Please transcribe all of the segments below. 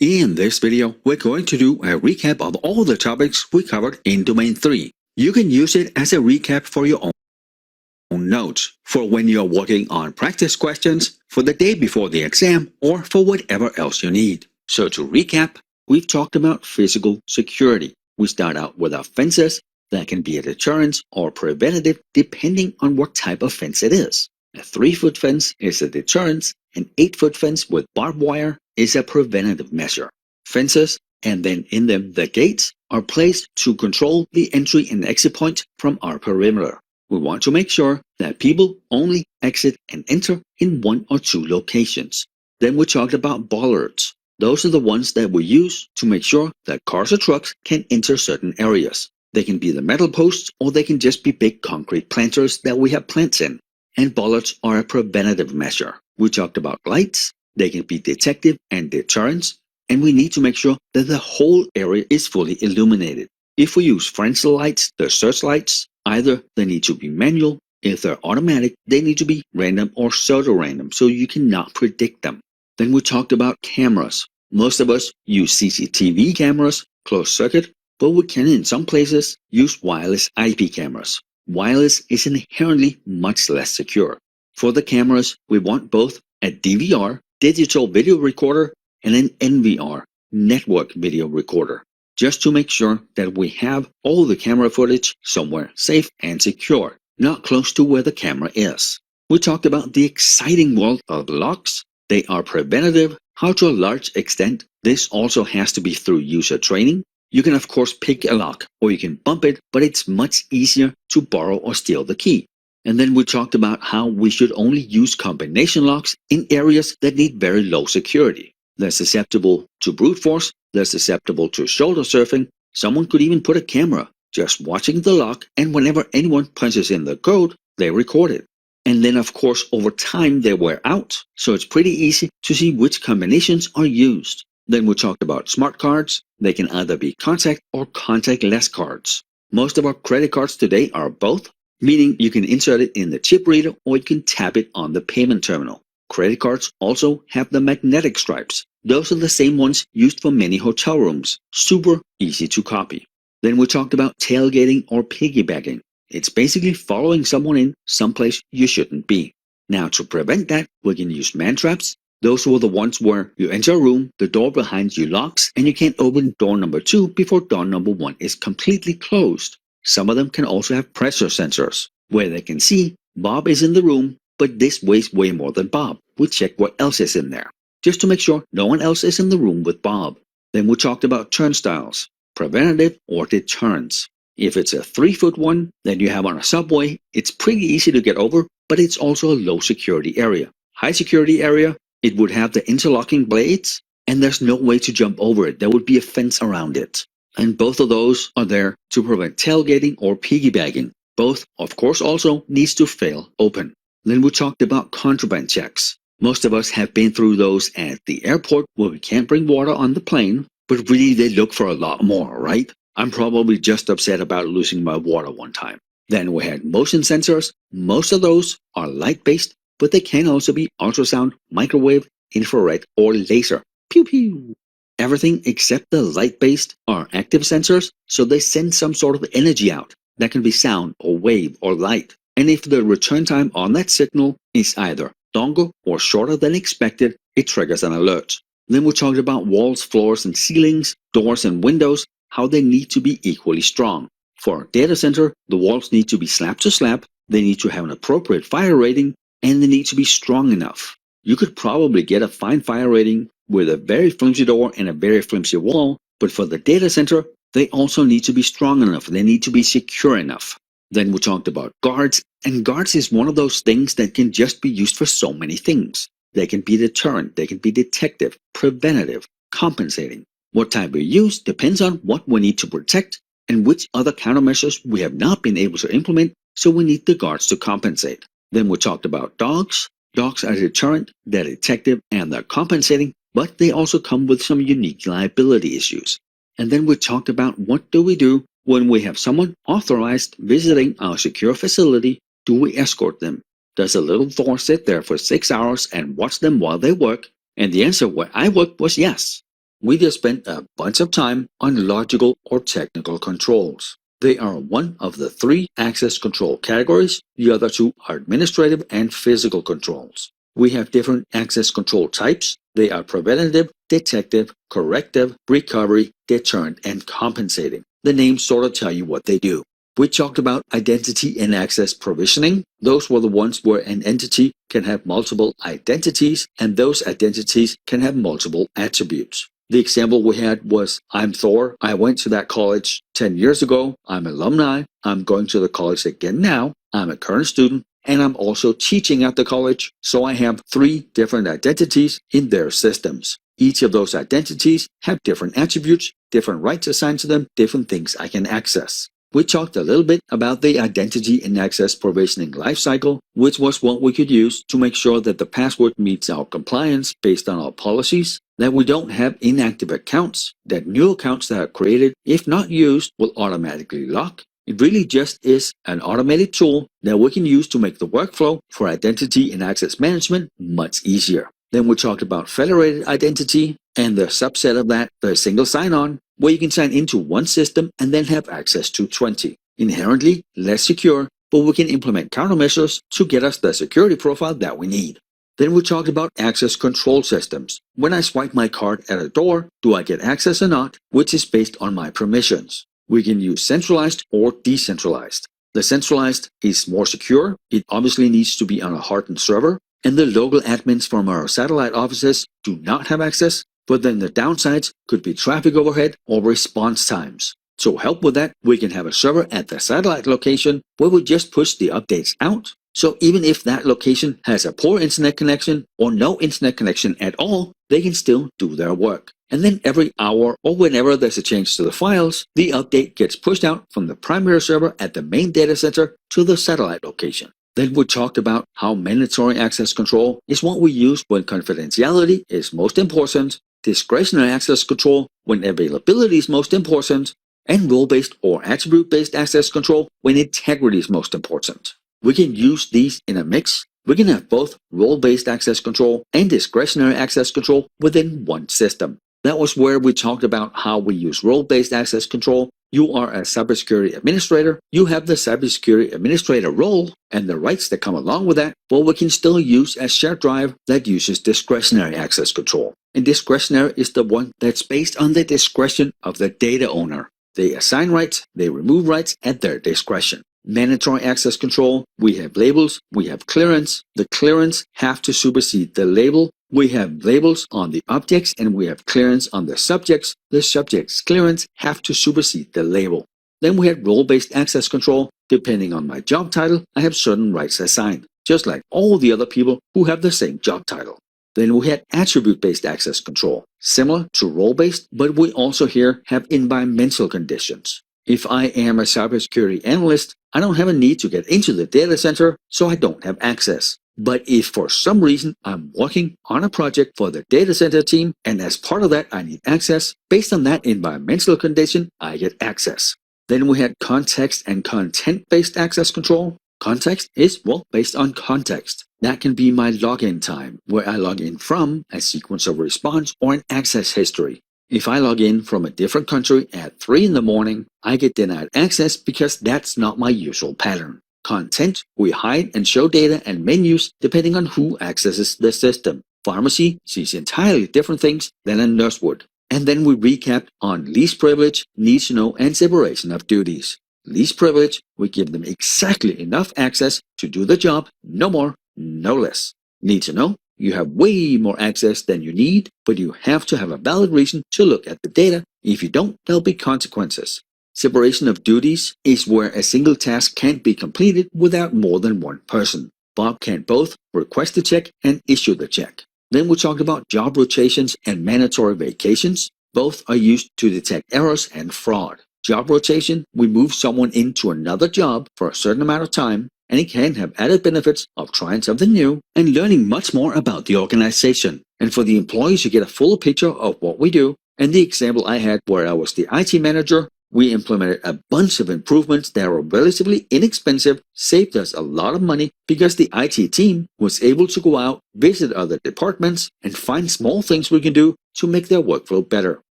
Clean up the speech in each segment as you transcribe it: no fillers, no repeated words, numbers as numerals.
In this video, we're going to do a recap of all the topics we covered in Domain 3. You can use it as a recap for your own notes, for when you're working on practice questions, for the day before the exam, or for whatever else you need. So to recap, we've talked about physical security. We start out with our fences that can be a deterrence or preventative depending on what type of fence it is. A 3-foot fence is a deterrence. An 8-foot fence with barbed wire is a preventative measure. Fences, and then in them the gates, are placed to control the entry and exit points from our perimeter. We want to make sure that people only exit and enter in 1 or 2 locations. Then we talked about bollards. Those are the ones that we use to make sure that cars or trucks can enter certain areas. They can be the metal posts, or they can just be big concrete planters that we have plants in. And bollards are a preventative measure. We talked about lights. They can be detective and deterrence. And we need to make sure that the whole area is fully illuminated. If we use Fresnel lights, the searchlights, either they need to be manual. If they're automatic, they need to be random or pseudo-random, so you cannot predict them. Then we talked about cameras. Most of us use CCTV cameras, closed circuit, but we can in some places use wireless IP cameras. Wireless is inherently much less secure. For the cameras, we want both a DVR, digital video recorder, and an NVR, network video recorder, just to make sure that we have all the camera footage somewhere safe and secure, not close to where the camera is. We talked about the exciting world of locks. They are preventative. How to a large extent, this also has to be through user training. You can of course pick a lock, or you can bump it, but it's much easier to borrow or steal the key. And then we talked about how we should only use combination locks in areas that need very low security. They're susceptible to brute force, they're susceptible to shoulder surfing. Someone could even put a camera just watching the lock, and whenever anyone punches in the code, they record it. And then of course over time they wear out, so it's pretty easy to see which combinations are used. Then we talked about smart cards. They can either be contact or contactless cards. Most of our credit cards today are both, meaning you can insert it in the chip reader or you can tap it on the payment terminal. Credit cards also have the magnetic stripes. Those are the same ones used for many hotel rooms. Super easy to copy. Then we talked about tailgating or piggybacking. It's basically following someone in someplace you shouldn't be. Now to prevent that, we can use man traps. Those were the ones where you enter a room, the door behind you locks, and you can't open door number 2 before door number 1 is completely closed. Some of them can also have pressure sensors, where they can see Bob is in the room, but this weighs way more than Bob. We check what else is in there, just to make sure no one else is in the room with Bob. Then we talked about turnstiles, preventative or deterrence. If it's a 3-foot one that you have on a subway, it's pretty easy to get over, but it's also a low security area. High security area, it would have the interlocking blades, and there's no way to jump over it. There would be a fence around it. And both of those are there to prevent tailgating or piggybacking. Both, of course, also needs to fail open. Then we talked about contraband checks. Most of us have been through those at the airport where we can't bring water on the plane, but really they look for a lot more, right? I'm probably just upset about losing my water one time. Then we had motion sensors. Most of those are light-based, but they can also be ultrasound, microwave, infrared, or laser. Pew pew! Everything except the light-based are active sensors, so they send some sort of energy out. That can be sound, or wave, or light. And if the return time on that signal is either longer or shorter than expected, it triggers an alert. Then we talked about walls, floors, and ceilings, doors and windows, how they need to be equally strong. For a data center, the walls need to be slab to slab, they need to have an appropriate fire rating, and they need to be strong enough. You could probably get a fine fire rating with a very flimsy door and a very flimsy wall, but for the data center, they also need to be strong enough. They need to be secure enough. Then we talked about guards, and guards is one of those things that can just be used for so many things. They can be deterrent, they can be detective, preventative, compensating. What type we use depends on what we need to protect and which other countermeasures we have not been able to implement, so we need the guards to compensate. Then we talked about dogs. Dogs are deterrent, they're detective, and they're compensating, but they also come with some unique liability issues. And then we talked about what do we do when we have someone authorized visiting our secure facility. Do we escort them? Does a little Thor sit there for 6 hours and watch them while they work? And the answer where I worked was yes. we just spent a bunch of time on logical or technical controls. They are one of the three access control categories. The other two are administrative and physical controls. We have different access control types. They are preventative, detective, corrective, recovery, deterrent, and compensating. The names sort of tell you what they do. We talked about identity and access provisioning. Those were the ones where an entity can have multiple identities, and those identities can have multiple attributes. The example we had was, I'm Thor, I went to that college 10 years ago, I'm alumni, I'm going to the college again now, I'm a current student, and I'm also teaching at the college, so I have 3 different identities in their systems. Each of those identities have different attributes, different rights assigned to them, different things I can access. We talked a little bit about the identity and access provisioning lifecycle, which was what we could use to make sure that the password meets our compliance based on our policies, that we don't have inactive accounts, that new accounts that are created, if not used, will automatically lock. It really just is an automated tool that we can use to make the workflow for identity and access management much easier. Then we talked about federated identity and the subset of that, the single sign-on, where you can sign into one system and then have access to 20. Inherently less secure, but we can implement countermeasures to get us the security profile that we need. Then we talked about access control systems. When I swipe my card at a door, do I get access or not, which is based on my permissions. We can use centralized or decentralized. The centralized is more secure. It obviously needs to be on a hardened server, and the local admins from our satellite offices do not have access, but then the downsides could be traffic overhead or response times. To help with that, we can have a server at the satellite location where we just push the updates out. So even if that location has a poor internet connection or no internet connection at all, they can still do their work. And then every hour or whenever there's a change to the files, the update gets pushed out from the primary server at the main data center to the satellite location. Then we talked about how mandatory access control is what we use when confidentiality is most important, discretionary access control when availability is most important, and role-based or attribute-based access control when integrity is most important. We can use these in a mix. We can have both role-based access control and discretionary access control within one system. That was where we talked about how we use role-based access control. You are a cybersecurity administrator. You have the cybersecurity administrator role and the rights that come along with that, but we can still use a shared drive that uses discretionary access control. And discretionary is the one that's based on the discretion of the data owner. They assign rights, they remove rights at their discretion. Mandatory access control, we have labels, we have clearance. The clearance have to supersede the label. We have labels on the objects and we have clearance on the subjects. The subject's clearance have to supersede the label. Then we have role-based access control. Depending on my job title, I have certain rights assigned, just like all the other people who have the same job title. Then we had attribute-based access control, similar to role-based, but we also here have environmental conditions. If I am a cybersecurity analyst, I don't have a need to get into the data center, so I don't have access. But if for some reason I'm working on a project for the data center team, and as part of that I need access, based on that environmental condition, I get access. Then we had context and content-based access control. Context is, well, based on context. That can be my login time, where I log in from a sequence of response or an access history. If I log in from a different country at 3 in the morning, I get denied access because that's not my usual pattern. Content, we hide and show data and menus depending on who accesses the system. Pharmacy sees entirely different things than a nurse would. And then we recap on least privilege, needs to know, and separation of duties. Least privilege, we give them exactly enough access to do the job, no more, no less. Need to know, you have way more access than you need, but you have to have a valid reason to look at the data. If you don't, there'll be consequences. Separation of duties is where a single task can't be completed without more than one person. Bob can both request the check and issue the check. Then we talked about job rotations and mandatory vacations. Both are used to detect errors and fraud. Job rotation, we move someone into another job for a certain amount of time, and it can have added benefits of trying something new and learning much more about the organization. And for the employees to get a full picture of what we do, and the example I had where I was the IT manager, we implemented a bunch of improvements that were relatively inexpensive, saved us a lot of money because the IT team was able to go out, visit other departments, and find small things we can do to make their workflow better.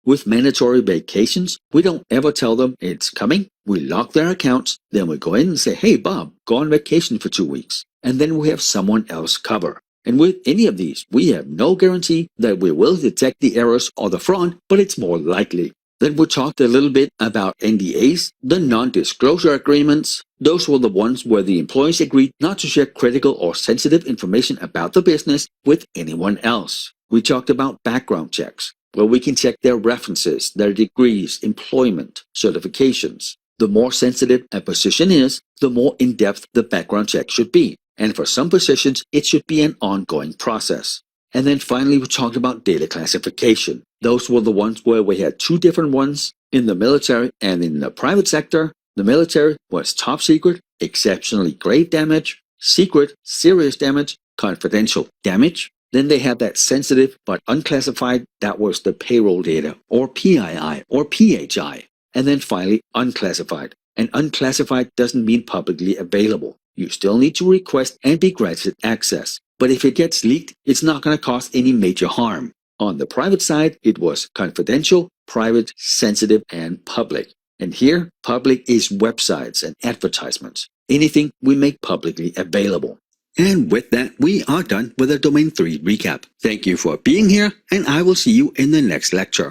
With mandatory vacations, we don't ever tell them it's coming. We lock their accounts, then we go in and say, hey Bob, go on vacation for 2 weeks. And then we have someone else cover. And with any of these, we have no guarantee that we will detect the errors or the fraud, but it's more likely. Then we talked a little bit about NDAs, the non-disclosure agreements. Those were the ones where the employees agreed not to share critical or sensitive information about the business with anyone else. We talked about background checks, where we can check their references, their degrees, employment, certifications. The more sensitive a position is, the more in-depth the background check should be. And for some positions, it should be an ongoing process. And then finally, we talked about data classification. Those were the ones where we had 2 different ones in the military and in the private sector. The military was top secret, exceptionally grave damage, secret, serious damage, confidential damage. Then they had that sensitive but unclassified, that was the payroll data, or PII, or PHI. And then finally, unclassified. And unclassified doesn't mean publicly available. You still need to request and be granted access. But if it gets leaked, it's not going to cause any major harm. On the private side, it was confidential, private, sensitive, and public. And here, public is websites and advertisements. Anything we make publicly available. And with that, we are done with the Domain 3 recap. Thank you for being here, and I will see you in the next lecture.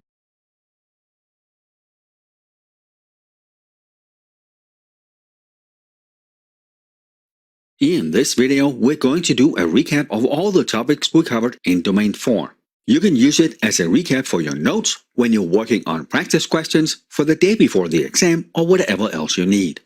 In this video, we're going to do a recap of all the topics we covered in Domain 4. You can use it as a recap for your notes when you're working on practice questions for the day before the exam or whatever else you need.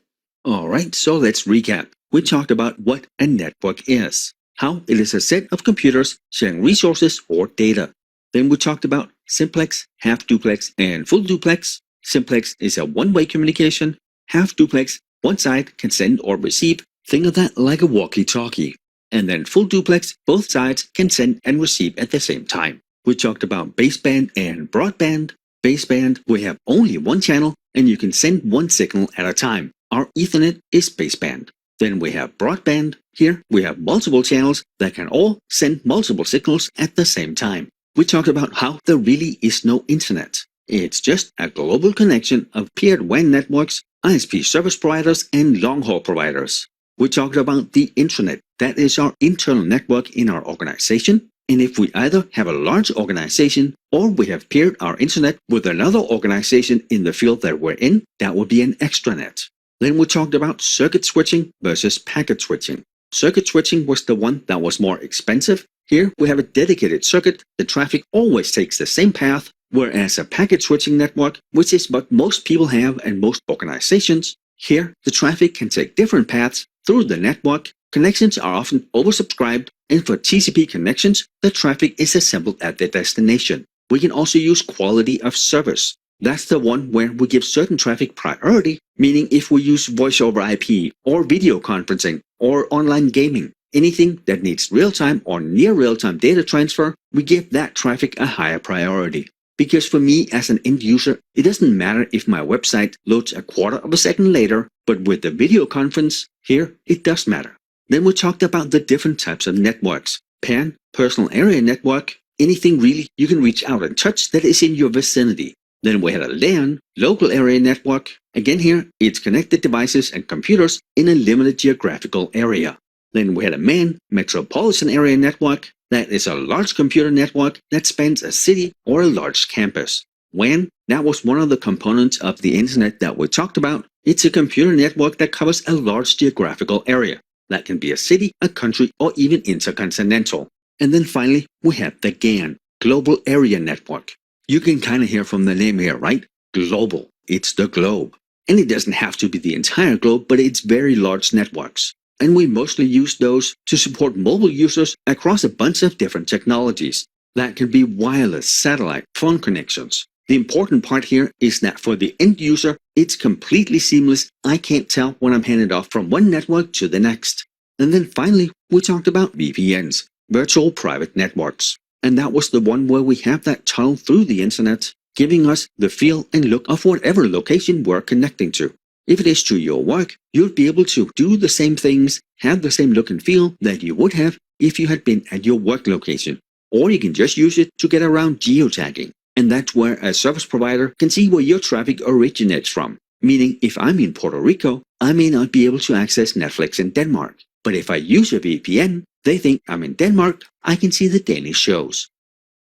Alright, so let's recap. We talked about what a network is, how it is a set of computers sharing resources or data. Then we talked about simplex, half-duplex, and full-duplex. Simplex is a one-way communication. Half-duplex, one side can send or receive. Think of that like a walkie-talkie. And then full-duplex, both sides can send and receive at the same time. We talked about baseband and broadband. Baseband, we have only one channel and you can send one signal at a time. Our Ethernet is baseband. Then we have broadband. Here we have multiple channels that can all send multiple signals at the same time. We talked about how there really is no internet. It's just a global connection of peered WAN networks, ISP service providers, and long-haul providers. We talked about the intranet. That is our internal network in our organization. And if we either have a large organization or we have paired our internet with another organization in the field that we're in, that would be an extranet. Then we talked about circuit switching versus packet switching. Circuit switching was the one that was more expensive. Here we have a dedicated circuit. The traffic always takes the same path, whereas a packet switching network, which is what most people have and most organizations, here the traffic can take different paths through the network. Connections are often oversubscribed, and for TCP connections, the traffic is assembled at the destination. We can also use quality of service. That's the one where we give certain traffic priority, meaning if we use voice over IP, or video conferencing, or online gaming, anything that needs real-time or near real-time data transfer, we give that traffic a higher priority. Because for me as an end user, it doesn't matter if my website loads a quarter of a second later, but with the video conference, here it does matter. Then we talked about the different types of networks. PAN, personal area network, anything really you can reach out and touch that is in your vicinity. Then we had a LAN, local area network. Again here, it's connected devices and computers in a limited geographical area. Then we had a MAN, metropolitan area network. That is a large computer network that spans a city or a large campus. WAN, that was one of the components of the internet that we talked about. It's a computer network that covers a large geographical area. That can be a city, a country, or even intercontinental. And then finally, we have the GAN, Global Area Network. You can kind of hear from the name here, right? Global. It's the globe. And it doesn't have to be the entire globe, but it's very large networks. And we mostly use those to support mobile users across a bunch of different technologies. That can be wireless, satellite, phone connections. The important part here is that for the end user, it's completely seamless. I can't tell when I'm handed off from one network to the next. And then finally, we talked about VPNs, virtual private networks. And that was the one where we have that tunnel through the internet, giving us the feel and look of whatever location we're connecting to. If it is to your work, you'll be able to do the same things, have the same look and feel that you would have if you had been at your work location. or you can just use it to get around geotagging. And that's where a service provider can see where your traffic originates from. Meaning, if I'm in Puerto Rico, I may not be able to access Netflix in Denmark. But if I use a VPN, they think I'm in Denmark, I can see the Danish shows.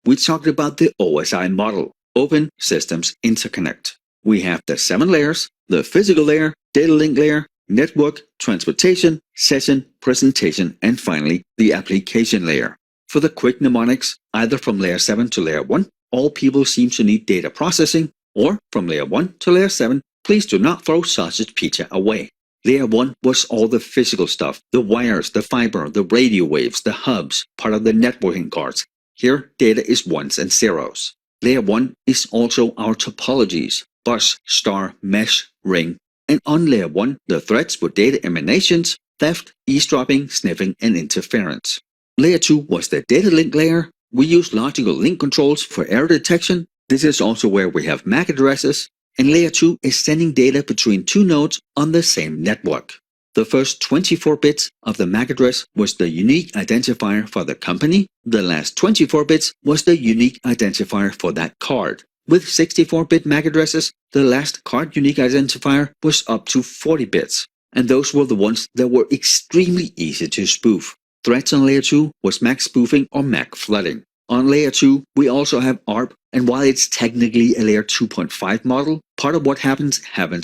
We talked about the OSI model, Open Systems Interconnect. We have the 7 layers, the physical layer, data link layer, network, transportation, session, presentation, and finally, the application layer. For the quick mnemonics, either from layer 7 to layer 1, all people seem to need data processing, or from layer 1 to layer 7, please do not throw sausage pizza away. Layer 1 was all the physical stuff, the wires, the fiber, the radio waves, the hubs, part of the networking cards. Here, data is ones and zeros. Layer 1 is also our topologies, bus, star, mesh, ring, and on layer 1, the threats were data emanations, theft, eavesdropping, sniffing, and interference. Layer 2 was the data link layer. We use logical link controls for error detection. This is also where we have MAC addresses. And layer 2 is sending data between 2 nodes on the same network. The first 24 bits of the MAC address was the unique identifier for the company. The last 24 bits was the unique identifier for that card. With 64-bit MAC addresses, the last card unique identifier was up to 40 bits. And those were the ones that were extremely easy to spoof. Threats on layer 2 was MAC spoofing or MAC flooding. On layer 2, we also have ARP, and while it's technically a layer 2.5 model, part of what happens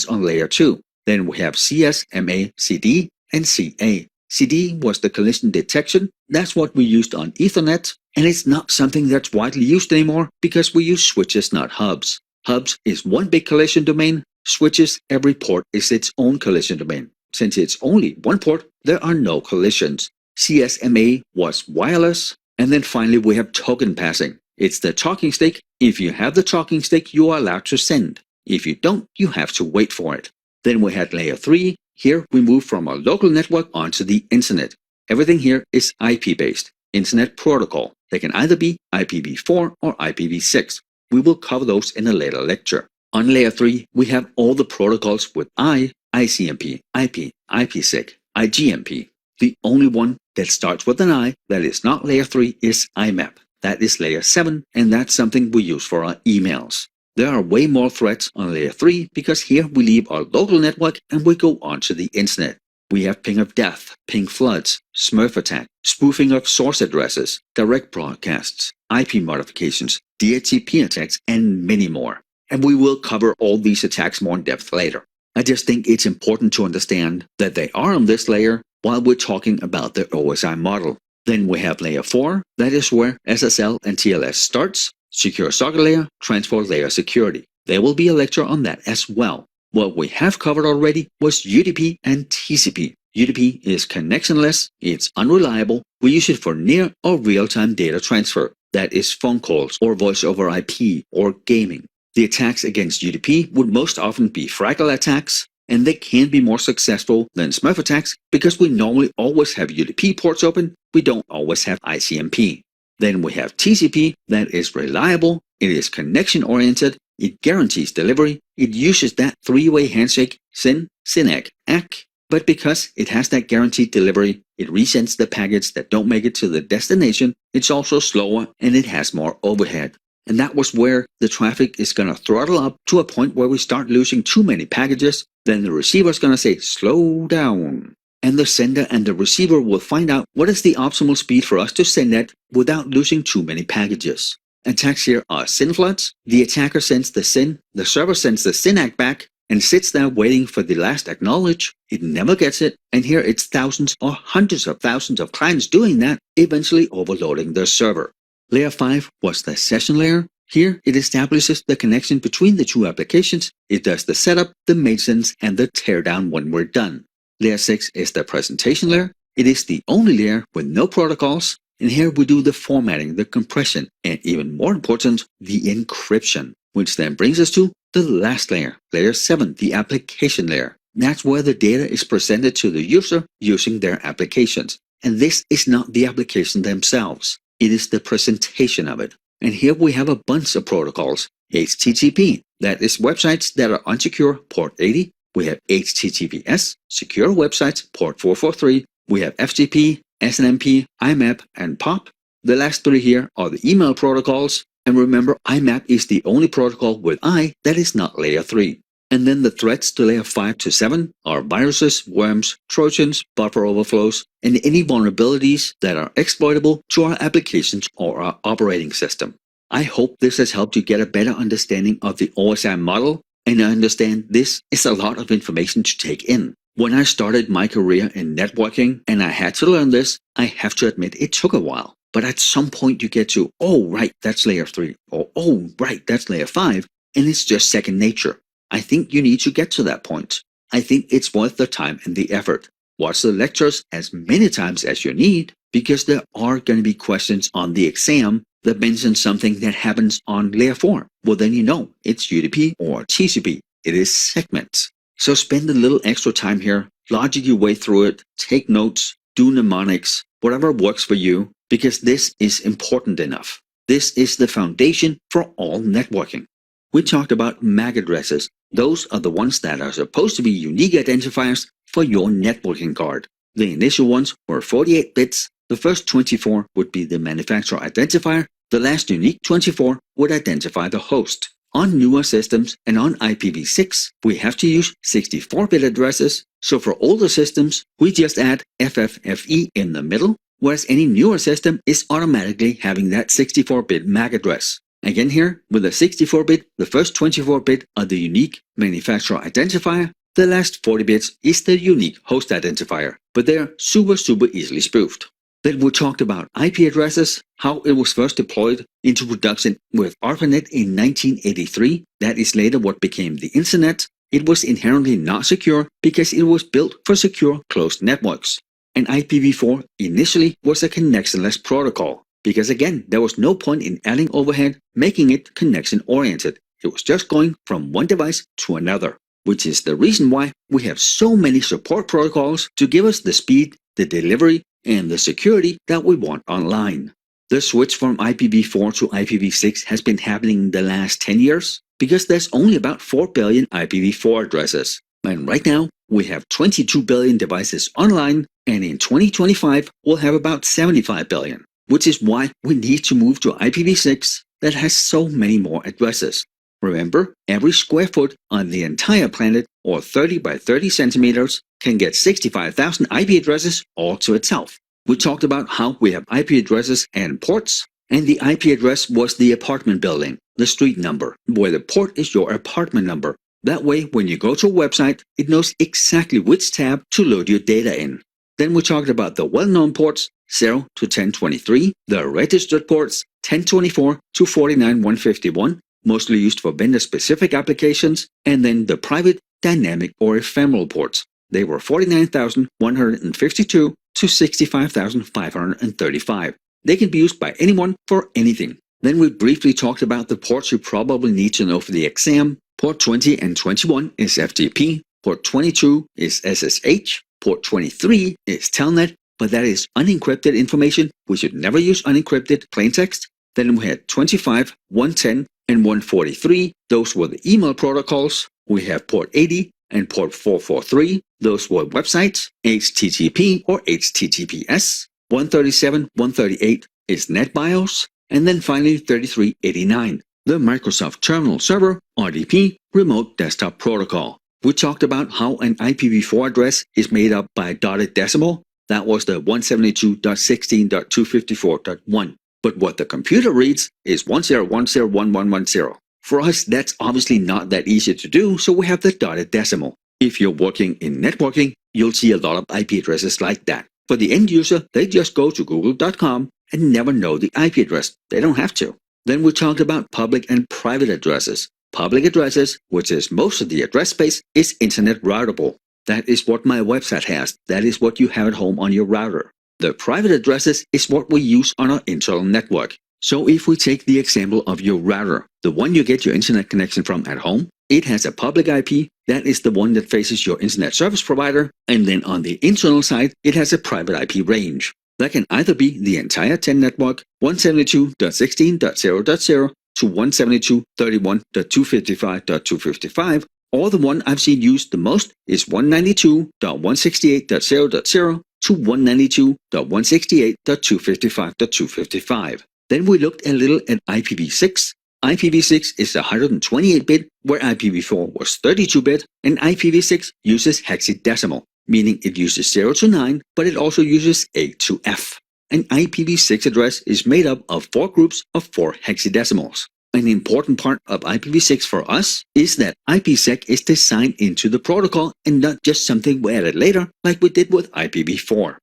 on layer 2. Then we have CSMA, CD, and CA. CD was the collision detection. That's what we used on Ethernet, and it's not something that's widely used anymore because we use switches, not hubs. Hubs is one big collision domain. Switches, every port is its own collision domain. Since it's only one port, there are no collisions. CSMA was wireless. And then finally we have token passing. It's the talking stick. If you have the talking stick, you are allowed to send. If you don't, you have to wait for it. Then we had layer 3. Here we move from a local network onto the internet. Everything here is IP-based. Internet protocol. They can either be IPv4 or IPv6. We will cover those in a later lecture. On layer 3, we have all the protocols with ICMP, IP, IPsec, IGMP. The only one that starts with an I that is not layer 3 is IMAP. That is layer 7, and that's something we use for our emails. There are way more threats on layer 3 because here we leave our local network and we go onto the internet. We have ping of death, ping floods, Smurf attack, spoofing of source addresses, direct broadcasts, IP modifications, DHCP attacks, and many more. And we will cover all these attacks more in depth later. I just think it's important to understand that they are on this layer while we're talking about the OSI model. Then we have layer 4, that is where SSL and TLS starts, secure socket layer, transport layer security. There will be a lecture on that as well. What we have covered already was UDP and TCP. UDP is connectionless, it's unreliable, we use it for near or real-time data transfer. That is phone calls or voice over IP or gaming. The attacks against UDP would most often be fractal attacks, and they can be more successful than Smurf attacks because we normally always have UDP ports open, we don't always have ICMP. Then we have TCP that is reliable, it is connection oriented, it guarantees delivery, it uses that three-way handshake SYN, SYNAC, ACK, but because it has that guaranteed delivery, it resends the packets that don't make it to the destination, it's also slower and it has more overhead. And that was where the traffic is going to throttle up to a point where we start losing too many packages. Then the receiver is going to say, slow down. And the sender and the receiver will find out what is the optimal speed for us to send that without losing too many packages. Attacks here are SYN floods. The attacker sends the SYN, the server sends the SYNAC back, and sits there waiting for the last acknowledge. It never gets it, and here it's thousands or hundreds of thousands of clients doing that, eventually overloading their server. Layer 5 was the session layer. Here, it establishes the connection between the two applications. It does the setup, the maintenance, and the teardown when we're done. Layer 6 is the presentation layer. It is the only layer with no protocols. And here we do the formatting, the compression, and even more important, the encryption, which then brings us to the last layer, layer 7, the application layer. That's where the data is presented to the user using their applications. And this is not the application themselves. It is the presentation of it. And here we have a bunch of protocols. HTTP, that is websites that are unsecure, port 80. We have HTTPS, secure websites, port 443. We have FTP, SNMP, IMAP, and POP. The last three here are the email protocols. And remember, IMAP is the only protocol with I that is not layer 3. And then the threats to layer 5 to 7 are viruses, worms, trojans, buffer overflows, and any vulnerabilities that are exploitable to our applications or our operating system. I hope this has helped you get a better understanding of the OSI model, and I understand this is a lot of information to take in. When I started my career in networking and I had to learn this, I have to admit it took a while. But at some point you get to, oh right, that's layer 3, or oh right, that's layer 5, and it's just second nature. I think you need to get to that point. I think it's worth the time and the effort. Watch the lectures as many times as you need, because there are going to be questions on the exam that mention something that happens on layer 4. Well, then you know it's UDP or TCP. It is segments. So spend a little extra time here, logic your way through it, take notes, do mnemonics, whatever works for you, because this is important enough. This is the foundation for all networking. We talked about MAC addresses. Those are the ones that are supposed to be unique identifiers for your networking card. The initial ones were 48 bits. The first 24 would be the manufacturer identifier. The last unique 24 would identify the host. On newer systems and on IPv6, we have to use 64-bit addresses. So for older systems, we just add FFFE in the middle, whereas any newer system is automatically having that 64-bit MAC address. Again here, with the 64-bit, the first 24-bit are the unique manufacturer identifier. The last 40 bits is the unique host identifier, but they're super easily spoofed. Then we talked about IP addresses, how it was first deployed into production with ARPANET in 1983. That is later what became the Internet. It was inherently not secure because it was built for secure closed networks. And IPv4 initially was a connectionless protocol, because again, there was no point in adding overhead, making it connection-oriented. It was just going from one device to another, which is the reason why we have so many support protocols to give us the speed, the delivery, and the security that we want online. The switch from IPv4 to IPv6 has been happening in the last 10 years because there's only about 4 billion IPv4 addresses. And right now, we have 22 billion devices online, and in 2025, we'll have about 75 billion, which is why we need to move to IPv6 that has so many more addresses. Remember, every square foot on the entire planet, or 30 by 30 centimeters, can get 65,000 IP addresses all to itself. We talked about how we have IP addresses and ports, and the IP address was the apartment building, the street number, where the port is your apartment number. That way, when you go to a website, it knows exactly which tab to load your data in. Then we talked about the well-known ports, 0 to 1023, the registered ports, 1024 to 49151, mostly used for vendor-specific applications, and then the private, dynamic, or ephemeral ports. They were 49,152 to 65,535. They can be used by anyone for anything. Then we briefly talked about the ports you probably need to know for the exam. Port 20 and 21 is FTP, port 22 is SSH, port 23 is Telnet, but that is unencrypted information. We should never use unencrypted plaintext. Then we had 25, 110, and 143. Those were the email protocols. We have port 80 and port 443. Those were websites, HTTP or HTTPS. 137, 138 is NetBIOS. And then finally 3389, the Microsoft Terminal Server, RDP, Remote Desktop Protocol. We talked about how an IPv4 address is made up by a dotted decimal. That was the 172.16.254.1. But what the computer reads is 10101110. For us, that's obviously not that easy to do, so we have the dotted decimal. If you're working in networking, you'll see a lot of IP addresses like that. For the end user, they just go to google.com and never know the IP address. They don't have to. Then we talked about public and private addresses. Public addresses, which is most of the address space, is internet routable. That is what my website has. That is what you have at home on your router. The private addresses is what we use on our internal network. So if we take the example of your router, the one you get your internet connection from at home, it has a public IP. That is the one that faces your internet service provider. And then on the internal side, it has a private IP range. That can either be the entire 10 network, 172.16.0.0 to 172.31.255.255, or the one I've seen used the most is 192.168.0.0 to 192.168.255.255. Then we looked a little at IPv6. IPv6 is 128-bit, where IPv4 was 32-bit, and IPv6 uses hexadecimal, meaning it uses 0 to 9, but it also uses A to F. An IPv6 address is made up of 4 groups of 4 hexadecimals. An important part of IPv6 for us is that IPsec is designed into the protocol and not just something we added later like we did with IPv4.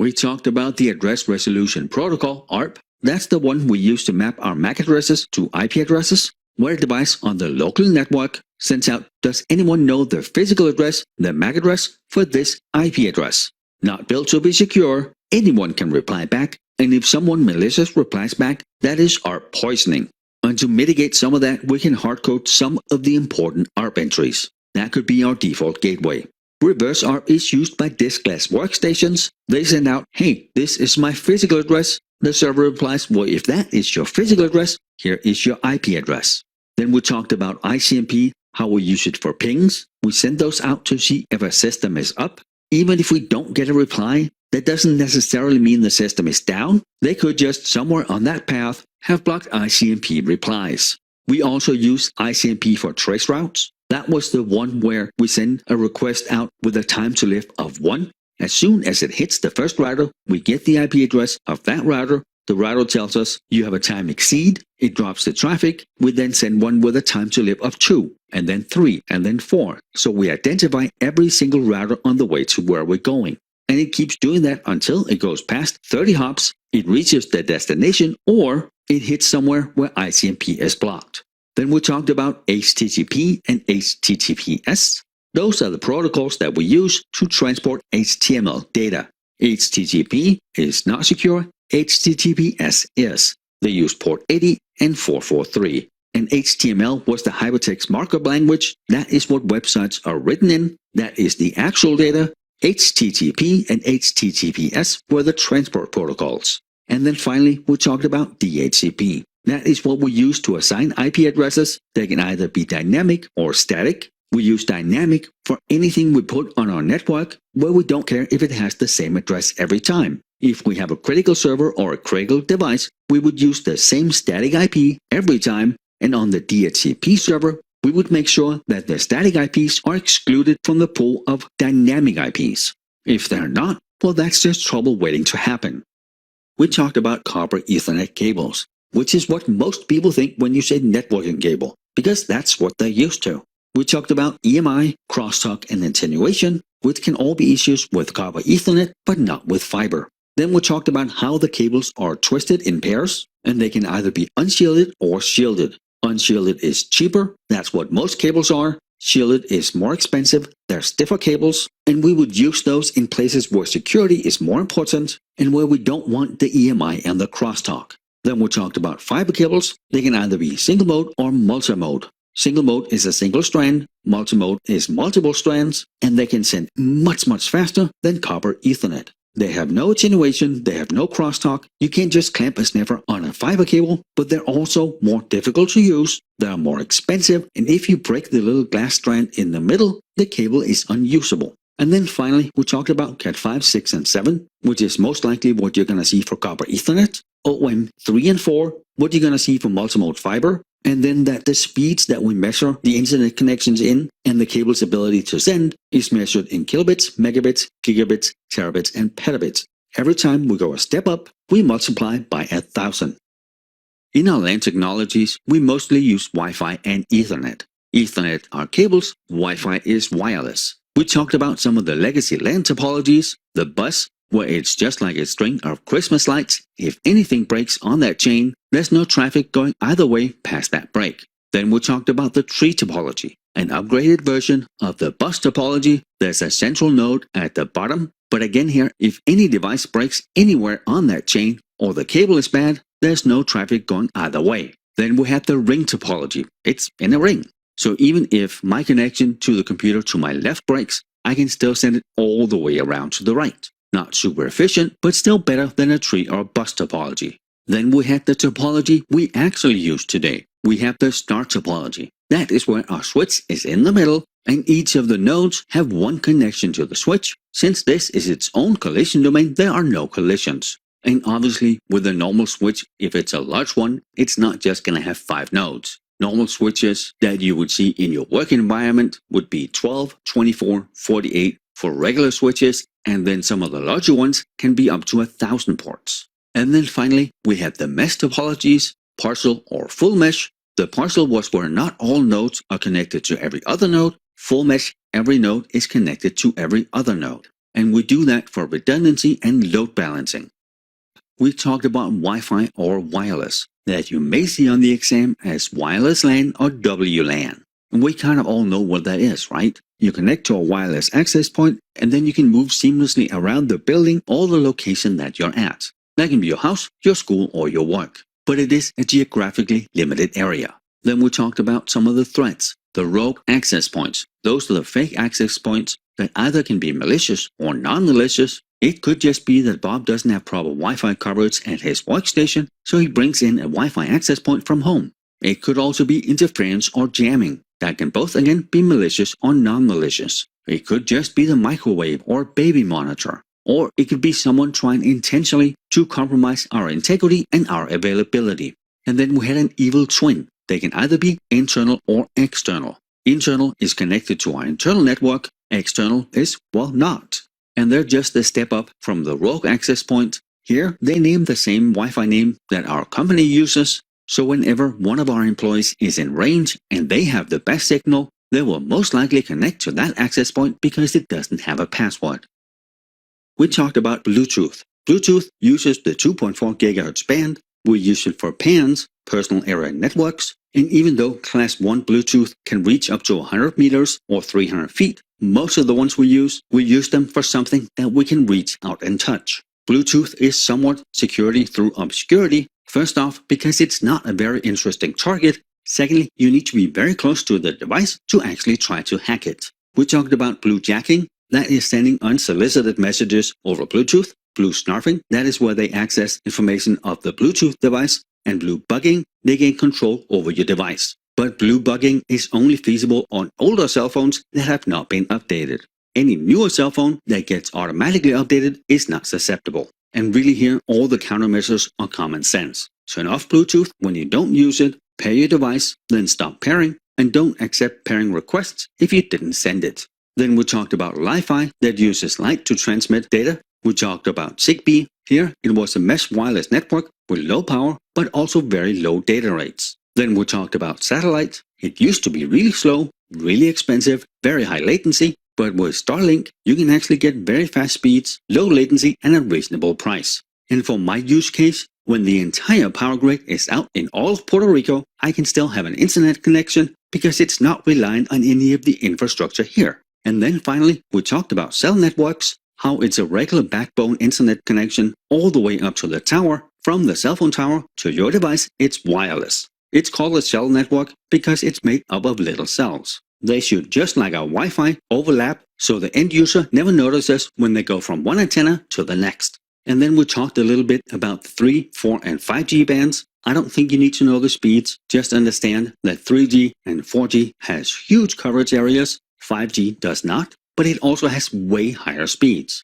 We talked about the Address Resolution Protocol, ARP. That's the one we use to map our MAC addresses to IP addresses, where a device on the local network sends out, does anyone know the physical address, the MAC address, for this IP address? Not built to be secure, anyone can reply back, and if someone malicious replies back, that is ARP poisoning. And to mitigate some of that, we can hardcode some of the important ARP entries. That could be our default gateway. Reverse ARP is used by diskless workstations. They send out, hey, this is my physical address. The server replies, well, if that is your physical address, here is your IP address. Then we talked about ICMP, how we use it for pings. We send those out to see if a system is up. Even if we don't get a reply, that doesn't necessarily mean the system is down. They could just, somewhere on that path, have blocked ICMP replies. We also use ICMP for trace routes. That was the one where we send a request out with a time to live of 1. As soon as it hits the first router, we get the IP address of that router. The router tells us you have a time exceed. It drops the traffic. We then send one with a time to live of 2, and then 3, and then 4. So we identify every single router on the way to where we're going. And it keeps doing that until it goes past 30 hops, it reaches the destination, or it hits somewhere where ICMP is blocked. Then we talked about HTTP and HTTPS. Those are the protocols that we use to transport HTML data. HTTP is not secure, HTTPS is. They use port 80 and 443. And HTML was the hypertext markup language. That is what websites are written in. That is the actual data. HTTP and HTTPS were the transport protocols. And then finally, we talked about DHCP. That is what we use to assign IP addresses. They can either be dynamic or static. We use dynamic for anything we put on our network where we don't care if it has the same address every time. If we have a critical server or a critical device, we would use the same static IP every time, and on the DHCP server, we would make sure that the static IPs are excluded from the pool of dynamic IPs. If they're not, well, that's just trouble waiting to happen. We talked about copper Ethernet cables, which is what most people think when you say networking cable, because that's what they're used to. We talked about EMI, crosstalk, and attenuation, which can all be issues with copper Ethernet, but not with fiber. Then we talked about how the cables are twisted in pairs, and they can either be unshielded or shielded. Unshielded is cheaper, that's what most cables are. Shielded is more expensive, they're stiffer cables, and we would use those in places where security is more important and where we don't want the EMI and the crosstalk. Then we talked about fiber cables. They can either be single mode or multi-mode. Single mode is a single strand, multi-mode is multiple strands, and they can send much faster than copper Ethernet. They have no attenuation, they have no crosstalk. You can't just clamp a sniffer on a fiber cable, but they're also more difficult to use, they are more expensive, and if you break the little glass strand in the middle, the cable is unusable. And then finally, we talked about Cat 5, 6, and 7, which is most likely what you're going to see for copper Ethernet. OM 3 and 4, what you're going to see for multimode fiber. And then that the speeds that we measure the internet connections in and the cable's ability to send is measured in kilobits, megabits, gigabits, terabits, and petabits. Every time we go a step up, we multiply by 1,000. In our LAN technologies, we mostly use Wi-Fi and Ethernet. Ethernet are cables, Wi-Fi is wireless. We talked about some of the legacy LAN topologies, the bus, where it's just like a string of Christmas lights. If anything breaks on that chain, there's no traffic going either way past that break. Then we talked about the tree topology, an upgraded version of the bus topology. There's a central node at the bottom, but again here, if any device breaks anywhere on that chain or the cable is bad, there's no traffic going either way. Then we have the ring topology. It's in a ring. So even if my connection to the computer to my left breaks, I can still send it all the way around to the right. Not super efficient, but still better than a tree or bus topology. Then we have the topology we actually use today. We have the star topology. That is where our switch is in the middle, And each of the nodes have one connection to the switch. Since this is its own collision domain, there are no collisions. And obviously, with a normal switch, if it's a large one, it's not just going to have 5 nodes. Normal switches that you would see in your work environment would be 12, 24, 48 for regular switches, and then some of the larger ones can be up to 1,000 ports. And then finally, we have the mesh topologies, partial or full mesh. The partial was where not all nodes are connected to every other node. Full mesh, every node is connected to every other node. And we do that for redundancy and load balancing. We talked about Wi-Fi or wireless, that you may see on the exam as wireless LAN or WLAN. And we kind of all know what that is, right? You connect to a wireless access point, and then you can move seamlessly around the building or the location that you're at. That can be your house, your school, or your work. But it is a geographically limited area. Then we talked about some of the threats, the rogue access points. Those are the fake access points that either can be malicious or non-malicious. It could just be that Bob doesn't have proper Wi-Fi coverage at his workstation, so he brings in a Wi-Fi access point from home. It could also be interference or jamming. That can both again be malicious or non-malicious. It could just be the microwave or baby monitor. Or it could be someone trying intentionally to compromise our integrity and our availability. And then we had an evil twin. They can either be internal or external. Internal is connected to our internal network. External is, well, not. And they're just a step up from the rogue access point. Here, they name the same Wi-Fi name that our company uses. So whenever one of our employees is in range and they have the best signal, they will most likely connect to that access point because it doesn't have a password. We talked about Bluetooth. Bluetooth uses the 2.4 GHz band. We use it for PANs, personal area networks, and even though Class 1 Bluetooth can reach up to 100 meters or 300 feet, most of the ones we use them for something that we can reach out and touch. Bluetooth is somewhat security through obscurity. First off, because it's not a very interesting target. Secondly, you need to be very close to the device to actually try to hack it. We talked about bluejacking. That is sending unsolicited messages over Bluetooth. Blue snarfing, that is where they access information of the Bluetooth device. And blue bugging, they gain control over your device. But blue bugging is only feasible on older cell phones that have not been updated. Any newer cell phone that gets automatically updated is not susceptible. And really here, all the countermeasures are common sense. Turn off Bluetooth when you don't use it, pair your device, then stop pairing, and don't accept pairing requests if you didn't send it. Then we talked about Li-Fi that uses light to transmit data. We talked about Zigbee. Here, it was a mesh wireless network with low power, but also very low data rates. Then we talked about satellite. It used to be really slow, really expensive, very high latency, but with Starlink, you can actually get very fast speeds, low latency, and a reasonable price. And for my use case, when the entire power grid is out in all of Puerto Rico, I can still have an internet connection because it's not reliant on any of the infrastructure here. And then finally, we talked about cell networks, how it's a regular backbone internet connection all the way up to the tower. From the cell phone tower to your device, it's wireless. It's called a cell network because it's made up of little cells. They should, just like our Wi-Fi, overlap so the end user never notices when they go from one antenna to the next. And then we talked a little bit about the 3, 4, and 5G bands. I don't think you need to know the speeds, just understand that 3G and 4G has huge coverage areas, 5G does not, but it also has way higher speeds.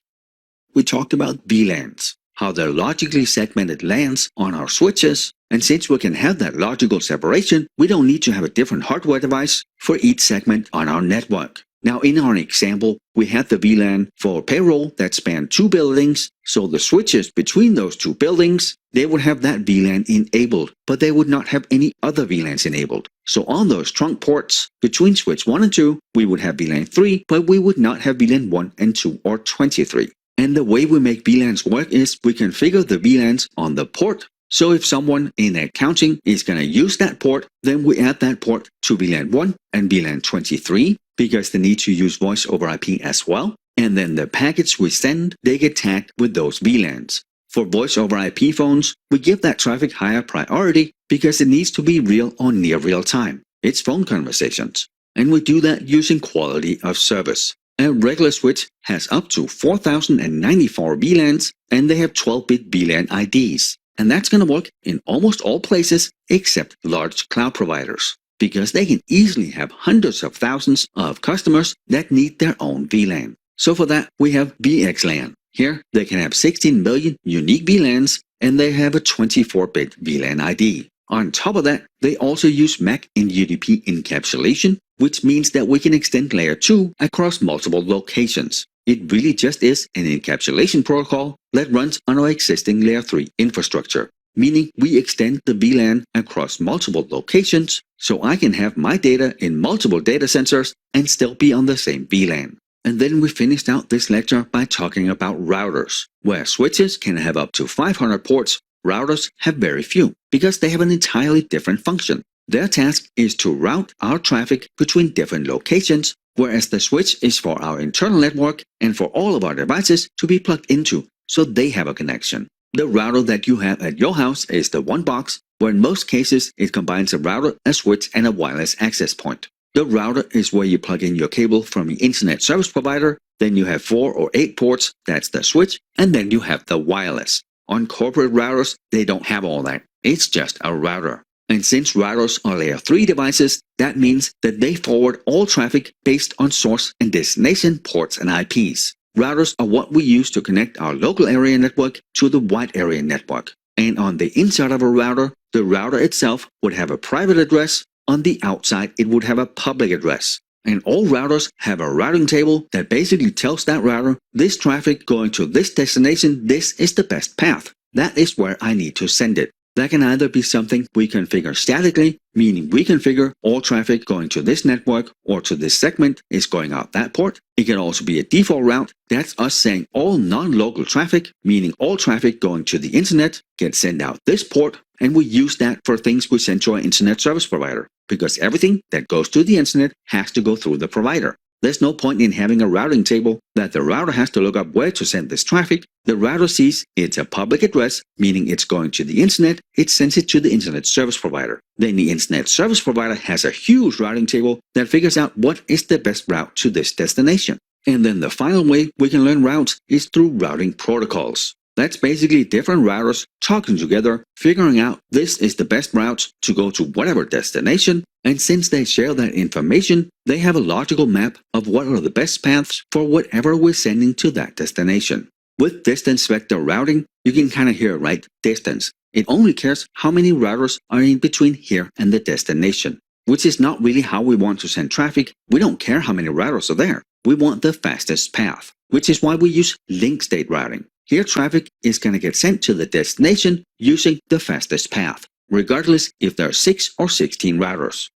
We talked about VLANs, how they're logically segmented LANs on our switches, and since we can have that logical separation, we don't need to have a different hardware device for each segment on our network. Now in our example, we had the VLAN for payroll that spanned 2 buildings, so the switches between those 2 buildings, they would have that VLAN enabled, but they would not have any other VLANs enabled. So on those trunk ports, between switch 1 and 2, we would have VLAN 3, but we would not have VLAN 1 and 2 or 23. And the way we make VLANs work is we configure the VLANs on the port. So if someone in accounting is going to use that port, then we add that port to VLAN 1 and VLAN 23 because they need to use voice over IP as well. And then the packets we send, they get tagged with those VLANs. For voice over IP phones, we give that traffic higher priority because it needs to be real or near real time. It's phone conversations. And we do that using quality of service. A regular switch has up to 4,094 VLANs and they have 12-bit VLAN IDs. And that's going to work in almost all places except large cloud providers. because they can easily have hundreds of thousands of customers that need their own VLAN. So for that, we have VXLAN. Here, they can have 16 million unique VLANs, and they have a 24-bit VLAN ID. On top of that, they also use MAC and UDP encapsulation, which means that we can extend layer 2 across multiple locations. It really just is an encapsulation protocol that runs on our existing layer 3 infrastructure, meaning we extend the VLAN across multiple locations so I can have my data in multiple data centers and still be on the same VLAN. And then we finished out this lecture by talking about routers. Where switches can have up to 500 ports, routers have very few because they have an entirely different function. Their task is to route our traffic between different locations, whereas the switch is for our internal network and for all of our devices to be plugged into, so they have a connection. The router that you have at your house is the one box, where in most cases it combines a router, a switch, and a wireless access point. The router is where you plug in your cable from the internet service provider, then you have 4 or 8 ports, that's the switch, and then you have the wireless. On corporate routers, they don't have all that. It's just a router. And since routers are layer 3 devices, that means that they forward all traffic based on source and destination ports and IPs. Routers are what we use to connect our local area network to the wide area network. And on the inside of a router, the router itself would have a private address. On the outside, it would have a public address. And all routers have a routing table that basically tells that router, this traffic going to this destination, this is the best path. That is where I need to send it. That can either be something we configure statically, meaning we configure all traffic going to this network or to this segment is going out that port. It can also be a default route. That's us saying all non-local traffic, meaning all traffic going to the internet, gets sent out this port, and we use that for things we send to our internet service provider, because everything that goes to the internet has to go through the provider. There's no point in having a routing table that the router has to look up where to send this traffic. The router sees it's a public address, meaning it's going to the internet, it sends it to the internet service provider. Then the internet service provider has a huge routing table that figures out what is the best route to this destination. And then the final way we can learn routes is through routing protocols. That's basically different routers talking together, figuring out this is the best route to go to whatever destination, and since they share that information, they have a logical map of what are the best paths for whatever we're sending to that destination. With distance vector routing, you can kind of hear it right, distance. It only cares how many routers are in between here and the destination, which is not really how we want to send traffic. We don't care how many routers are there. We want the fastest path, which is why we use link state routing. Here traffic is going to get sent to the destination using the fastest path, regardless if there are 6 or 16 routers.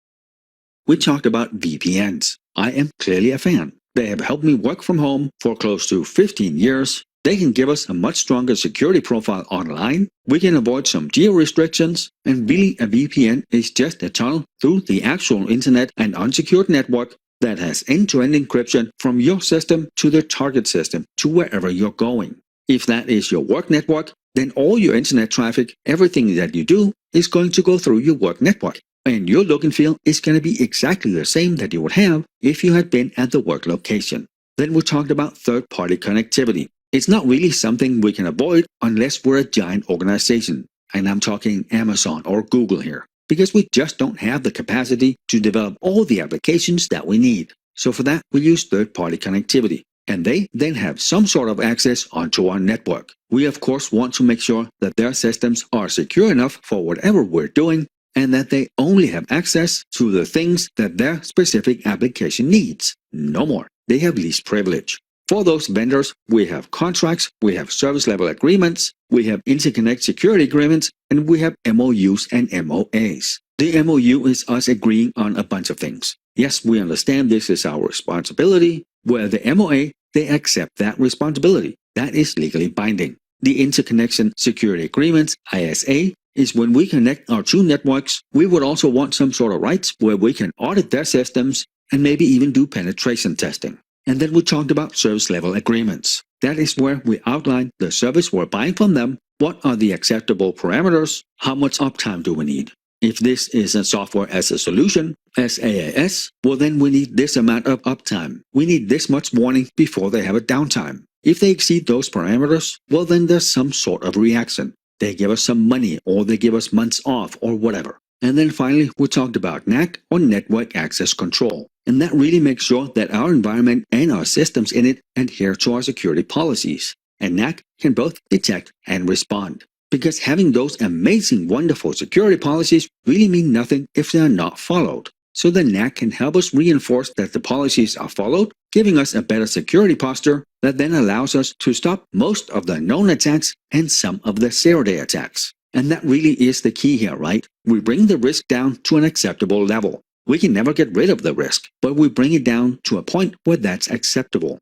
We talked about VPNs. I am clearly a fan. They have helped me work from home for close to 15 years. They can give us a much stronger security profile online. We can avoid some geo restrictions, and really a VPN is just a tunnel through the actual internet and unsecured network that has end-to-end encryption from your system to the target system to wherever you're going. If that is your work network, then all your internet traffic, everything that you do, is going to go through your work network. And your look and feel is going to be exactly the same that you would have if you had been at the work location. Then we talked about third-party connectivity. It's not really something we can avoid unless we're a giant organization. And I'm talking Amazon or Google here, because we just don't have the capacity to develop all the applications that we need. So for that, we use third-party connectivity. And they then have some sort of access onto our network. We of course want to make sure that their systems are secure enough for whatever we're doing, and that they only have access to the things that their specific application needs. No more. They have least privilege. For those vendors, we have contracts, we have service level agreements, we have interconnect security agreements, and we have MOUs and MOAs. The MOU is us agreeing on a bunch of things. Yes, we understand this is our responsibility, where the MOA, they accept that responsibility. That is legally binding. The interconnection security agreements, ISA, is when we connect our two networks, we would also want some sort of rights where we can audit their systems and maybe even do penetration testing. And then we talked about service level agreements. That is where we outline the service we're buying from them, what are the acceptable parameters, how much uptime do we need. If this is a software as a solution, SaaS, well then we need this amount of uptime. We need this much warning before they have a downtime. If they exceed those parameters, well then there's some sort of reaction. They give us some money or they give us months off or whatever. And then finally, we talked about NAC, or Network Access Control. And that really makes sure that our environment and our systems in it adhere to our security policies. And NAC can both detect and respond. Because having those amazing, wonderful security policies really mean nothing if they are not followed. So the NAC can help us reinforce that the policies are followed, giving us a better security posture that then allows us to stop most of the known attacks and some of the zero-day attacks. And that really is the key here, right? We bring the risk down to an acceptable level. We can never get rid of the risk, but we bring it down to a point where that's acceptable.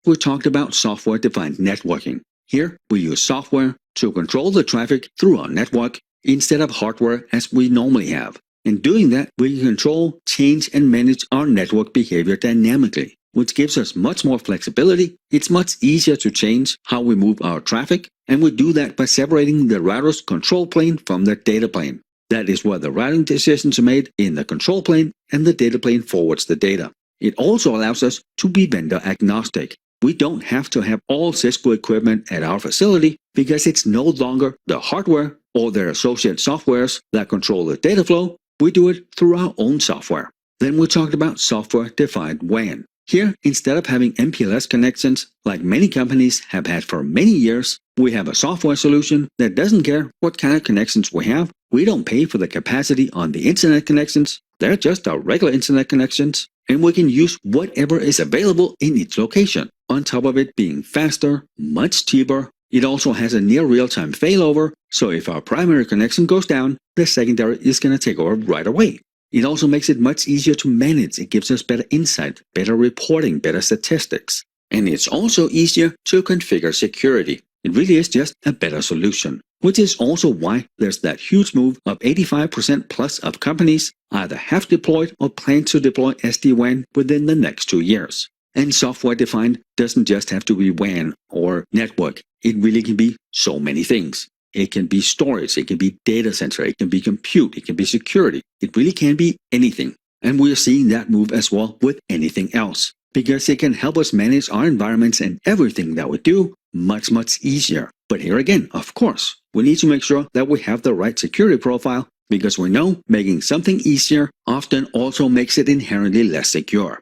We talked about software-defined networking. Here, we use software to control the traffic through our network instead of hardware as we normally have. In doing that, we can control, change, and manage our network behavior dynamically, which gives us much more flexibility. It's much easier to change how we move our traffic, and we do that by separating the router's control plane from the data plane. That is where the routing decisions are made in the control plane, and the data plane forwards the data. It also allows us to be vendor agnostic. We don't have to have all Cisco equipment at our facility because it's no longer the hardware or their associated softwares that control the data flow. We do it through our own software. Then we talked about software-defined WAN. Here, instead of having MPLS connections like many companies have had for many years, we have a software solution that doesn't care what kind of connections we have. We don't pay for the capacity on the internet connections. They're just our regular internet connections. And we can use whatever is available in each location. On top of it being faster, much cheaper. It also has a near real-time failover, so if our primary connection goes down, the secondary is going to take over right away. It also makes it much easier to manage. It gives us better insight, better reporting, better statistics. And it's also easier to configure security. It really is just a better solution, which is also why there's that huge move of 85% plus of companies either have deployed or plan to deploy SD-WAN within the next 2 years. And software-defined doesn't just have to be WAN or network. It really can be so many things. It can be storage, it can be data center, it can be compute, it can be security. It really can be anything. And we are seeing that move as well with anything else, because it can help us manage our environments and everything that we do much easier. But here again, of course, we need to make sure that we have the right security profile, because we know making something easier often also makes it inherently less secure.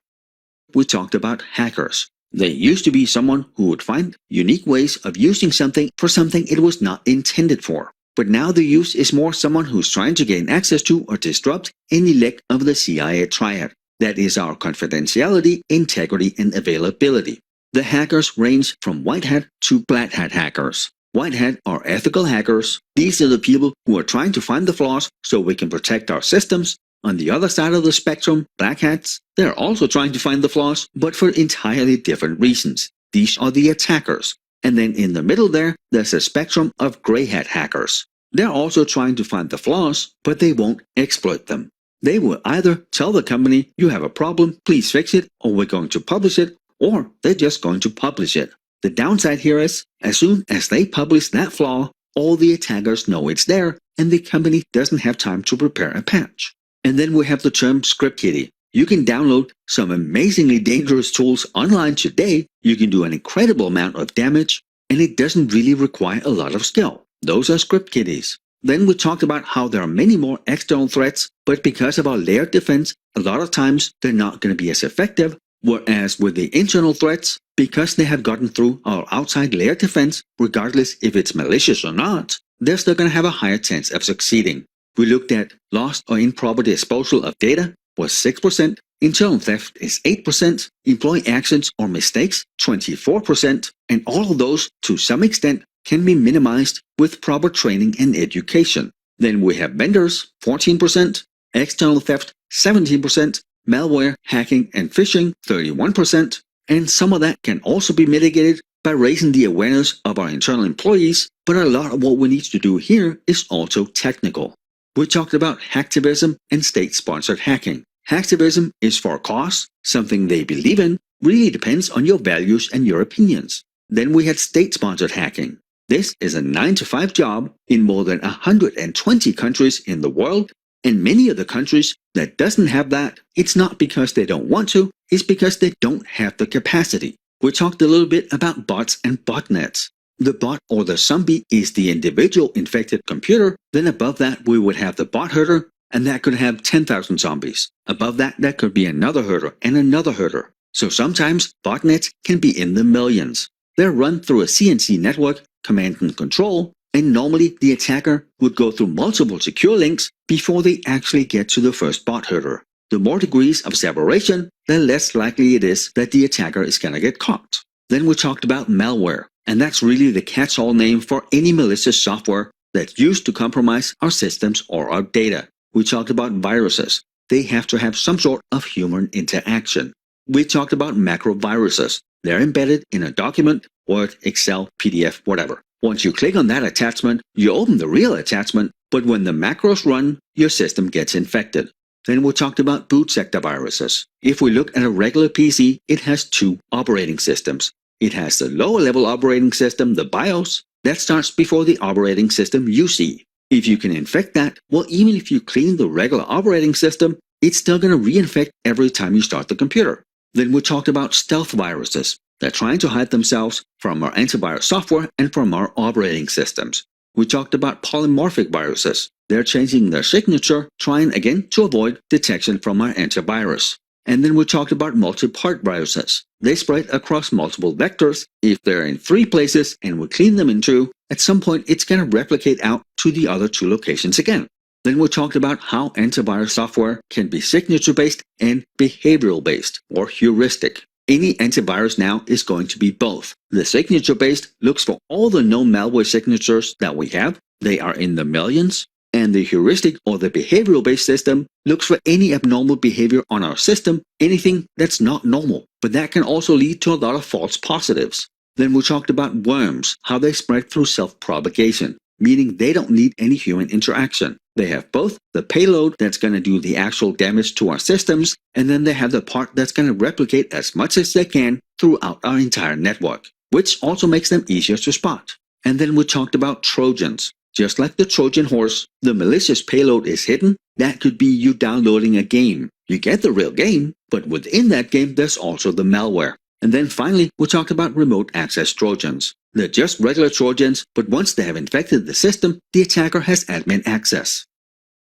We talked about hackers. They used to be someone who would find unique ways of using something for something it was not intended for. But now the use is more someone who's trying to gain access to or disrupt any leg of the CIA triad. That is our confidentiality, integrity, and availability. The hackers range from white hat to black hat hackers. White hat are ethical hackers. These are the people who are trying to find the flaws so we can protect our systems. On the other side of the spectrum, black hats, they're also trying to find the flaws, but for entirely different reasons. These are the attackers. And then in the middle there's a spectrum of gray hat hackers. They're also trying to find the flaws, but they won't exploit them. They will either tell the company, you have a problem, please fix it, or we're going to publish it, or they're just going to publish it. The downside here is, as soon as they publish that flaw, all the attackers know it's there, and the company doesn't have time to prepare a patch. And then we have the term script kiddie. You can download some amazingly dangerous tools online today. You can do an incredible amount of damage, and it doesn't really require a lot of skill. Those are script kiddies. Then we talked about how there are many more external threats, but because of our layered defense, a lot of times they're not going to be as effective. Whereas with the internal threats, because they have gotten through our outside layered defense, regardless if it's malicious or not, they're still going to have a higher chance of succeeding. We looked at lost or improper disposal of data was 6%, internal theft is 8%, employee actions or mistakes 24%, and all of those to some extent can be minimized with proper training and education. Then we have vendors 14%, external theft 17%, malware, hacking and phishing 31%, and some of that can also be mitigated by raising the awareness of our internal employees, but a lot of what we need to do here is also technical. We talked about hacktivism and state-sponsored hacking. Hacktivism is for a cause, something they believe in, really depends on your values and your opinions. Then we had state-sponsored hacking. This is a 9-to-5 job in more than 120 countries in the world, and many of the countries that doesn't have that, it's not because they don't want to, it's because they don't have the capacity. We talked a little bit about bots and botnets. The bot or the zombie is the individual infected computer. Then above that we would have the bot herder. and that could have 10,000 zombies. Above that, that could be another herder and another herder. So sometimes botnets can be in the millions. They're run through a CNC network, command and control, and normally the attacker would go through multiple secure links before they actually get to the first bot herder. The more degrees of separation, the less likely it is that the attacker is going to get caught. Then we talked about malware, and that's really the catch-all name for any malicious software that's used to compromise our systems or our data. We talked about viruses. They have to have some sort of human interaction. We talked about macroviruses. They're embedded in a document, Word, Excel, PDF, whatever. Once you click on that attachment, you open the real attachment, but when the macros run, your system gets infected. Then we talked about boot sector viruses. If we look at a regular PC, it has two operating systems. It has the lower level operating system, the BIOS, that starts before the operating system you see. If you can infect that, well, even if you clean the regular operating system, it's still going to reinfect every time you start the computer. Then we talked about stealth viruses. They're trying to hide themselves from our antivirus software and from our operating systems. We talked about polymorphic viruses. They're changing their signature, trying again to avoid detection from our antivirus. And then we talked about multi-part viruses. They spread across multiple vectors. If they're in 3 places and we clean them in 2, at some point it's going to replicate out to the other 2 locations again. Then we talked about how antivirus software can be signature-based and behavioral-based, or heuristic. Any antivirus now is going to be both. The signature-based looks for all the known malware signatures that we have. They are in the millions. And the heuristic or the behavioral-based system looks for any abnormal behavior on our system, anything that's not normal. But that can also lead to a lot of false positives. Then we talked about worms, how they spread through self-propagation, meaning they don't need any human interaction. They have both the payload that's going to do the actual damage to our systems, and then they have the part that's going to replicate as much as they can throughout our entire network, which also makes them easier to spot. And then we talked about Trojans. Just like the Trojan horse, the malicious payload is hidden. That could be you downloading a game. You get the real game, but within that game there's also the malware. And then finally, we talked about remote access Trojans. They're just regular Trojans, but once they have infected the system, the attacker has admin access.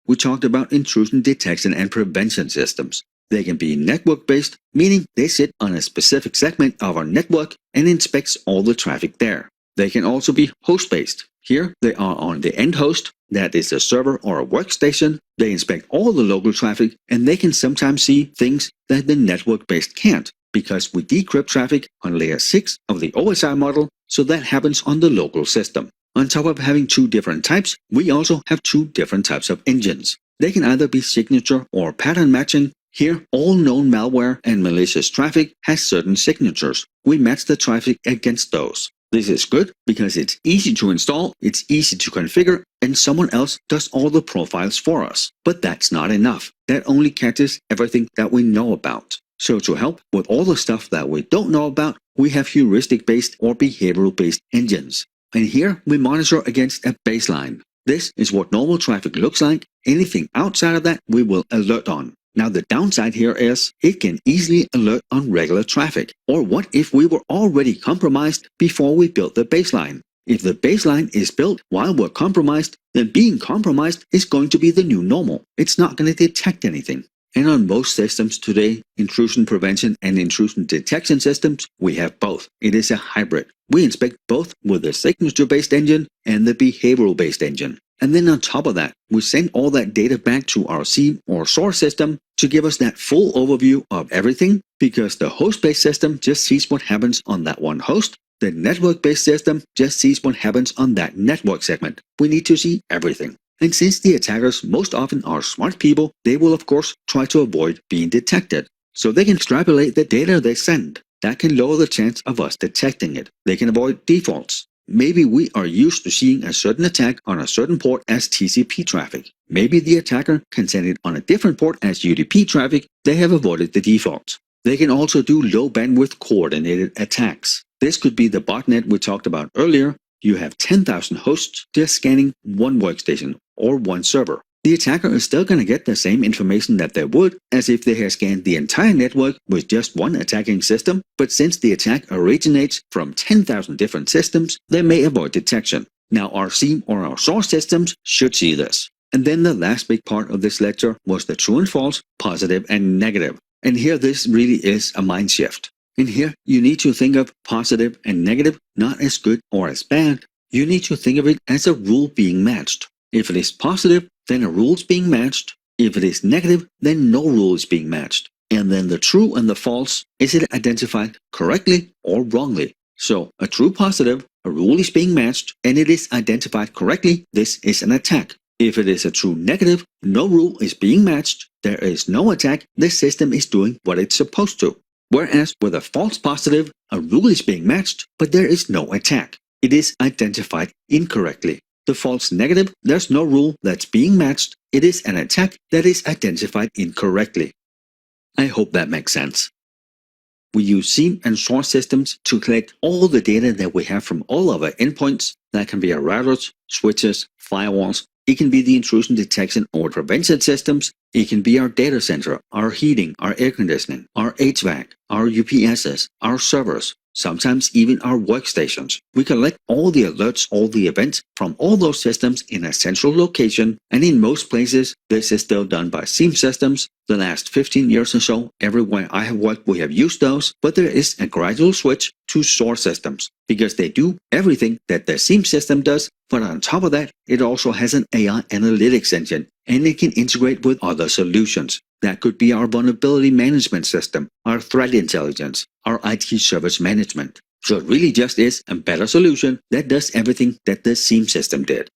We talked about intrusion detection and prevention systems. They can be network-based, meaning they sit on a specific segment of our network and inspects all the traffic there. They can also be host-based. Here, they are on the end host, that is a server or a workstation. They inspect all the local traffic, and they can sometimes see things that the network-based can't, because we decrypt traffic on layer 6 of the OSI model, so that happens on the local system. On top of having 2 different types, we also have 2 different types of engines. They can either be signature or pattern matching. Here, all known malware and malicious traffic has certain signatures. We match the traffic against those. This is good because it's easy to install, it's easy to configure, and someone else does all the profiles for us. But that's not enough. That only catches everything that we know about. So to help with all the stuff that we don't know about, we have heuristic-based or behavioral-based engines. And here we monitor against a baseline. This is what normal traffic looks like. Anything outside of that we will alert on. Now the downside here is it can easily alert on regular traffic. Or what if we were already compromised before we built the baseline? If the baseline is built while we're compromised, then being compromised is going to be the new normal. It's not going to detect anything. And on most systems today, intrusion prevention and intrusion detection systems, we have both. It is a hybrid. We inspect both with the signature-based engine and the behavioral-based engine. And then on top of that, we send all that data back to our SIEM or source system to give us that full overview of everything, because the host-based system just sees what happens on that one host. The network-based system just sees what happens on that network segment. We need to see everything. And since the attackers most often are smart people, they will of course try to avoid being detected. So they can extrapolate the data they send. That can lower the chance of us detecting it. They can avoid defaults. Maybe we are used to seeing a certain attack on a certain port as TCP traffic. Maybe the attacker can send it on a different port as UDP traffic. They have avoided the defaults. They can also do low bandwidth coordinated attacks. This could be the botnet we talked about earlier. You have 10,000 hosts just scanning one workstation or one server. The attacker is still going to get the same information that they would as if they had scanned the entire network with just one attacking system, but since the attack originates from 10,000 different systems, they may avoid detection. Now our SIEM or our source systems should see this. And then the last big part of this lecture was the true and false, positive and negative. And here this really is a mind shift. In here, you need to think of positive and negative not as good or as bad. You need to think of it as a rule being matched. If it is positive, then a rule is being matched. If it is negative, then no rule is being matched. And then the true and the false, is it identified correctly or wrongly? So a true positive, a rule is being matched, and it is identified correctly, this is an attack. If it is a true negative, no rule is being matched, there is no attack, the system is doing what it's supposed to. Whereas with a false positive, a rule is being matched, but there is no attack. It is identified incorrectly. The false negative, there's no rule that's being matched, it is an attack that is identified incorrectly. I hope that makes sense. We use SIEM and SOAR systems to collect all the data that we have from all of our endpoints. That can be our routers, switches, firewalls. It can be the intrusion detection or prevention systems. It can be our data center, our heating, our air conditioning, our HVAC, our UPSs, our servers, sometimes even our workstations. We collect all the alerts, all the events from all those systems in a central location, and in most places, this is still done by SIEM systems. The last 15 years or so, everywhere I have worked, we have used those, but there is a gradual switch to SOAR systems, because they do everything that the SIEM system does, but on top of that, it also has an AI analytics engine, and it can integrate with other solutions. That could be our vulnerability management system, our threat intelligence, our IT service management. So it really just is a better solution that does everything that the SIEM system did.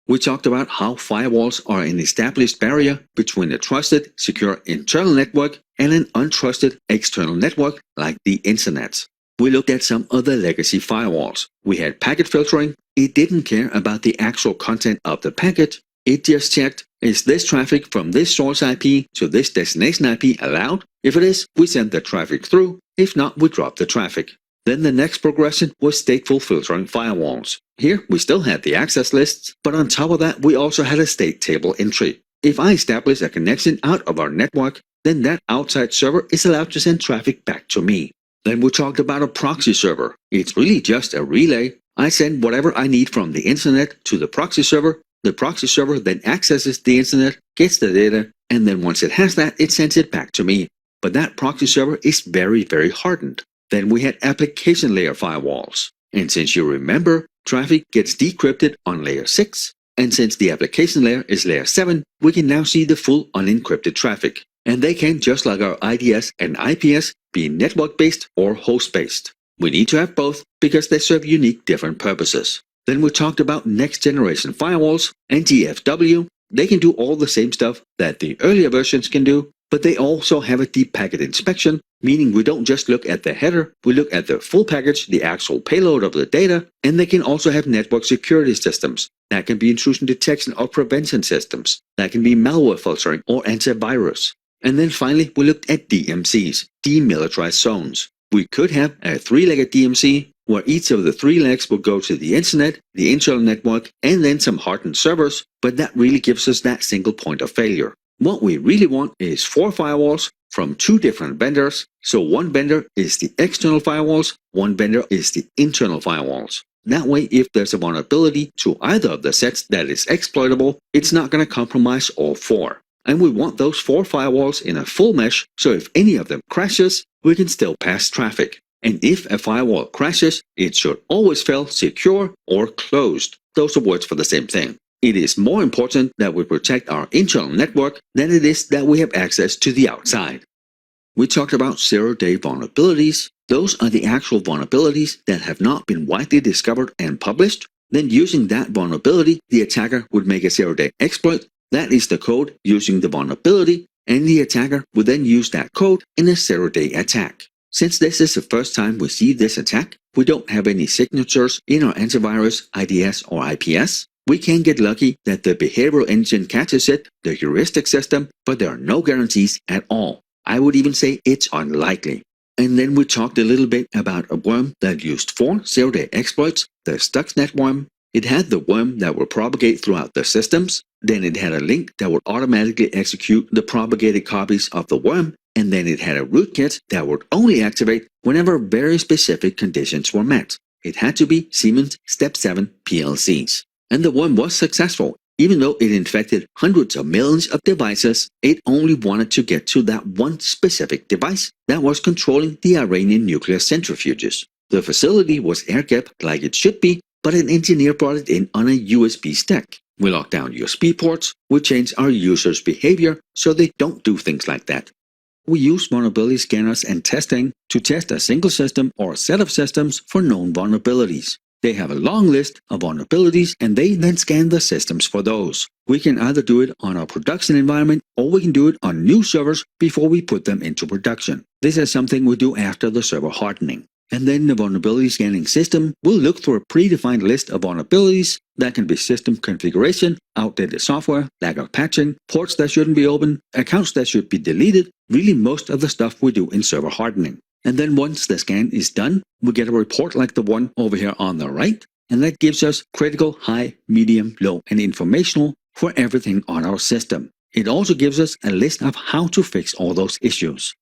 We talked about how firewalls are an established barrier between a trusted, secure internal network and an untrusted external network like the internet. We looked at some other legacy firewalls. We had packet filtering. It didn't care about the actual content of the packet. It just checked, is this traffic from this source IP to this destination IP allowed? If it is, we send the traffic through. If not, we drop the traffic. Then the next progression was stateful filtering firewalls. Here, we still had the access lists, but on top of that, we also had a state table entry. If I establish a connection out of our network, then that outside server is allowed to send traffic back to me. Then we talked about a proxy server. It's really just a relay. I send whatever I need from the internet to the proxy server. The proxy server then accesses the internet, gets the data, and then once it has that, it sends it back to me. But that proxy server is very, very hardened. Then we had application layer firewalls. And since you remember, traffic gets decrypted on layer 6. And since the application layer is layer 7, we can now see the full unencrypted traffic. And they can, just like our IDS and IPS, be network-based or host-based. We need to have both because they serve unique different purposes. Then we talked about next-generation firewalls, NTFW. They can do all the same stuff that the earlier versions can do, but they also have a deep packet inspection, meaning we don't just look at the header, we look at the full package, the actual payload of the data, and they can also have network security systems. That can be intrusion detection or prevention systems. That can be malware filtering or antivirus. And then finally, we looked at DMCs, demilitarized zones. We could have a three-legged DMC, where each of the three legs will go to the internet, the internal network, and then some hardened servers, but that really gives us that single point of failure. What we really want is 4 firewalls from 2 different vendors. So one vendor is the external firewalls, one vendor is the internal firewalls. That way, if there's a vulnerability to either of the sets that is exploitable, it's not going to compromise all 4. And we want those 4 firewalls in a full mesh, so if any of them crashes, we can still pass traffic. And if a firewall crashes, it should always fail secure or closed. Those are words for the same thing. It is more important that we protect our internal network than it is that we have access to the outside. We talked about zero-day vulnerabilities. Those are the actual vulnerabilities that have not been widely discovered and published. Then using that vulnerability, the attacker would make a zero-day exploit. That is the code using the vulnerability, and the attacker would then use that code in a zero-day attack. Since this is the first time we see this attack, we don't have any signatures in our antivirus, IDS, or IPS. We can get lucky that the behavioral engine catches it, the heuristic system, but there are no guarantees at all. I would even say it's unlikely. And then we talked a little bit about a worm that used 4 zero-day exploits, the Stuxnet worm. It had the worm that would propagate throughout the systems. Then it had a link that would automatically execute the propagated copies of the worm. And then it had a rootkit that would only activate whenever very specific conditions were met. It had to be Siemens Step 7 PLCs. And the worm was successful. Even though it infected hundreds of millions of devices, it only wanted to get to that one specific device that was controlling the Iranian nuclear centrifuges. The facility was air-gapped like it should be, but an engineer brought it in on a USB stick. We locked down USB ports, we changed our users' behavior so they don't do things like that. We use vulnerability scanners and testing to test a single system or a set of systems for known vulnerabilities. They have a long list of vulnerabilities and they then scan the systems for those. We can either do it on our production environment or we can do it on new servers before we put them into production. This is something we do after the server hardening. And then the vulnerability scanning system will look for a predefined list of vulnerabilities. That can be system configuration, outdated software, lack of patching, ports that shouldn't be open, accounts that should be deleted, really most of the stuff we do in server hardening. And then once the scan is done, we get a report like the one over here on the right, and that gives us critical, high, medium, low, and informational for everything on our system. It also gives us a list of how to fix all those issues.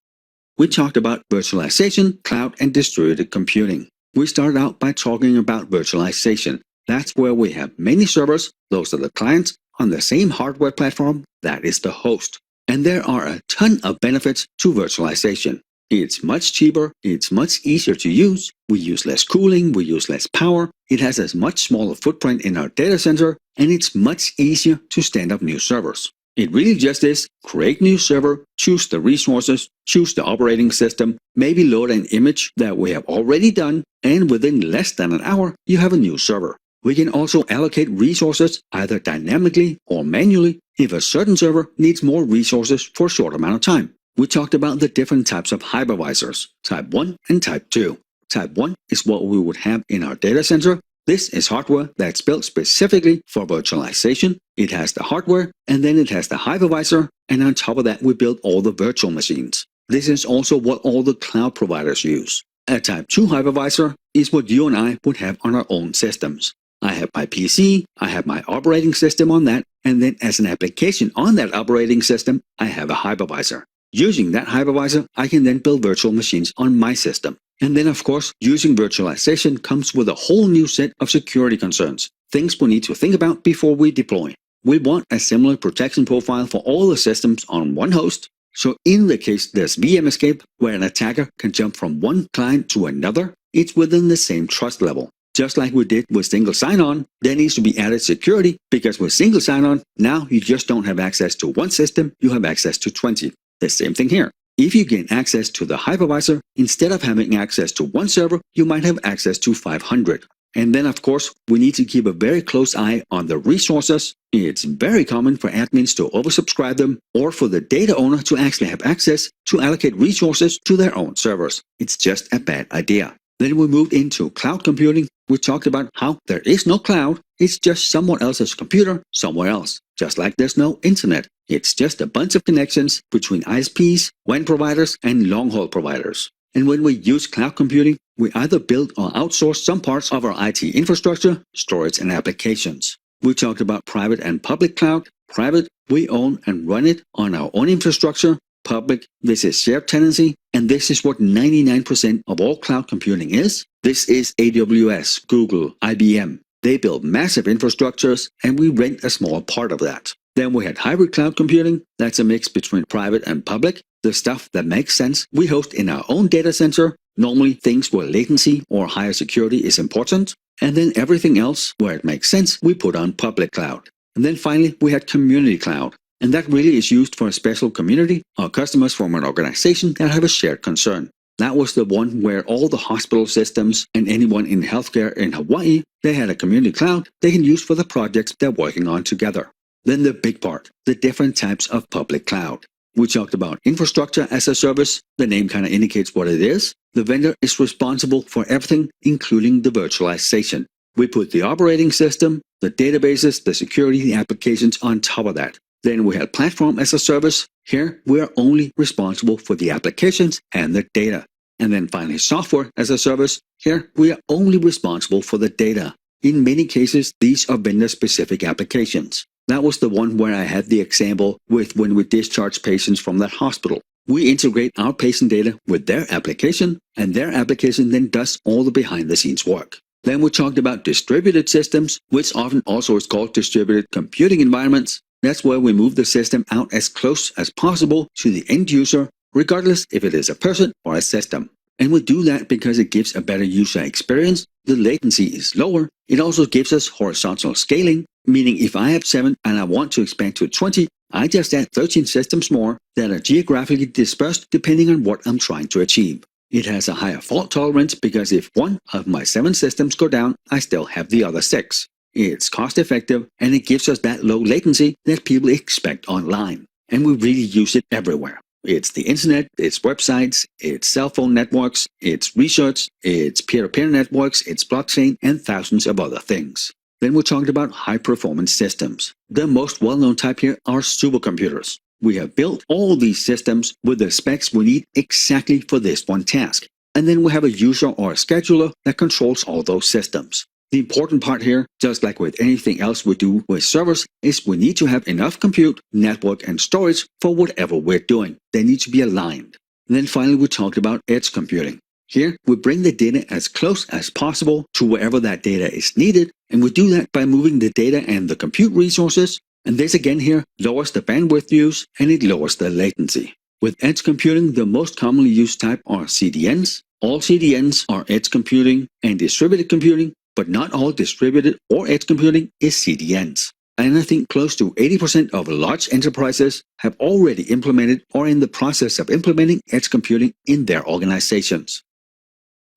We talked about virtualization, cloud, and distributed computing. We started out by talking about virtualization. That's where we have many servers, those are the clients, on the same hardware platform, that is the host. And there are a ton of benefits to virtualization. It's much cheaper, it's much easier to use, we use less cooling, we use less power, it has a much smaller footprint in our data center, and it's much easier to stand up new servers. It really just is create new server, choose the resources, choose the operating system, maybe load an image that we have already done, and within less than an hour, you have a new server. We can also allocate resources either dynamically or manually if a certain server needs more resources for a short amount of time. We talked about the different types of hypervisors, Type 1 and Type 2. Type 1 is what we would have in our data center. This is hardware that's built specifically for virtualization. It has the hardware, and then it has the hypervisor, and on top of that we build all the virtual machines. This is also what all the cloud providers use. A Type 2 hypervisor is what you and I would have on our own systems. I have my PC, I have my operating system on that, and then as an application on that operating system, I have a hypervisor. Using that hypervisor, I can then build virtual machines on my system. And then of course, using virtualization comes with a whole new set of security concerns, things we need to think about before we deploy. We want a similar protection profile for all the systems on one host. So in the case there's VM escape, where an attacker can jump from one client to another, it's within the same trust level. Just like we did with single sign-on, there needs to be added security, because with single sign-on, now you just don't have access to one system, you have access to 20. The same thing here. If you gain access to the hypervisor, instead of having access to one server, you might have access to 500. And then of course, we need to keep a very close eye on the resources. It's very common for admins to oversubscribe them, or for the data owner to actually have access to allocate resources to their own servers. It's just a bad idea. Then we moved into cloud computing. We talked about how there is no cloud, it's just someone else's computer somewhere else. Just like there's no internet. It's just a bunch of connections between ISPs, WAN providers, and long-haul providers. And when we use cloud computing, we either build or outsource some parts of our IT infrastructure, storage, and applications. We talked about private and public cloud. Private, we own and run it on our own infrastructure. Public, this is shared tenancy, and this is what 99% of all cloud computing is. This is AWS, Google, IBM. They build massive infrastructures, and we rent a small part of that. Then we had hybrid cloud computing. That's a mix between private and public. The stuff that makes sense, we host in our own data center. Normally things where latency or higher security is important. And then everything else, where it makes sense, we put on public cloud. And then finally, we had community cloud. And that really is used for a special community or customers from an organization that have a shared concern. That was the one where all the hospital systems and anyone in healthcare in Hawaii, they had a community cloud they can use for the projects they're working on together. Then the big part, the different types of public cloud. We talked about infrastructure as a service. The name kind of indicates what it is. The vendor is responsible for everything, including the virtualization. We put the operating system, the databases, the security, the applications on top of that. Then we had platform as a service. Here, we are only responsible for the applications and the data. And then finally, software as a service. Here, we are only responsible for the data. In many cases, these are vendor-specific applications. That was the one where I had the example with when we discharge patients from that hospital. We integrate our patient data with their application, and their application then does all the behind-the-scenes work. Then we talked about distributed systems, which often also is called distributed computing environments. That's where we move the system out as close as possible to the end user, regardless if it is a person or a system. And we do that because it gives a better user experience, the latency is lower, it also gives us horizontal scaling, meaning if I have 7 and I want to expand to 20, I just add 13 systems more that are geographically dispersed depending on what I'm trying to achieve. It has a higher fault tolerance because if one of my 7 systems go down, I still have the other 6. It's cost effective and it gives us that low latency that people expect online. And we really use it everywhere. It's the internet, it's websites, it's cell phone networks, it's research, it's peer-to-peer networks, it's blockchain, and thousands of other things. Then we talked about high-performance systems. The most well-known type here are supercomputers. We have built all these systems with the specs we need exactly for this one task. And then we have a user or a scheduler that controls all those systems. The important part here, just like with anything else we do with servers, is we need to have enough compute, network, and storage for whatever we're doing. They need to be aligned. And then finally, we talked about edge computing. Here, we bring the data as close as possible to wherever that data is needed, and we do that by moving the data and the compute resources. And this again here lowers the bandwidth use and it lowers the latency. With edge computing, the most commonly used type are CDNs. All CDNs are edge computing and distributed computing, but not all distributed or edge computing is CDNs. And I think close to 80% of large enterprises have already implemented or in the process of implementing edge computing in their organizations.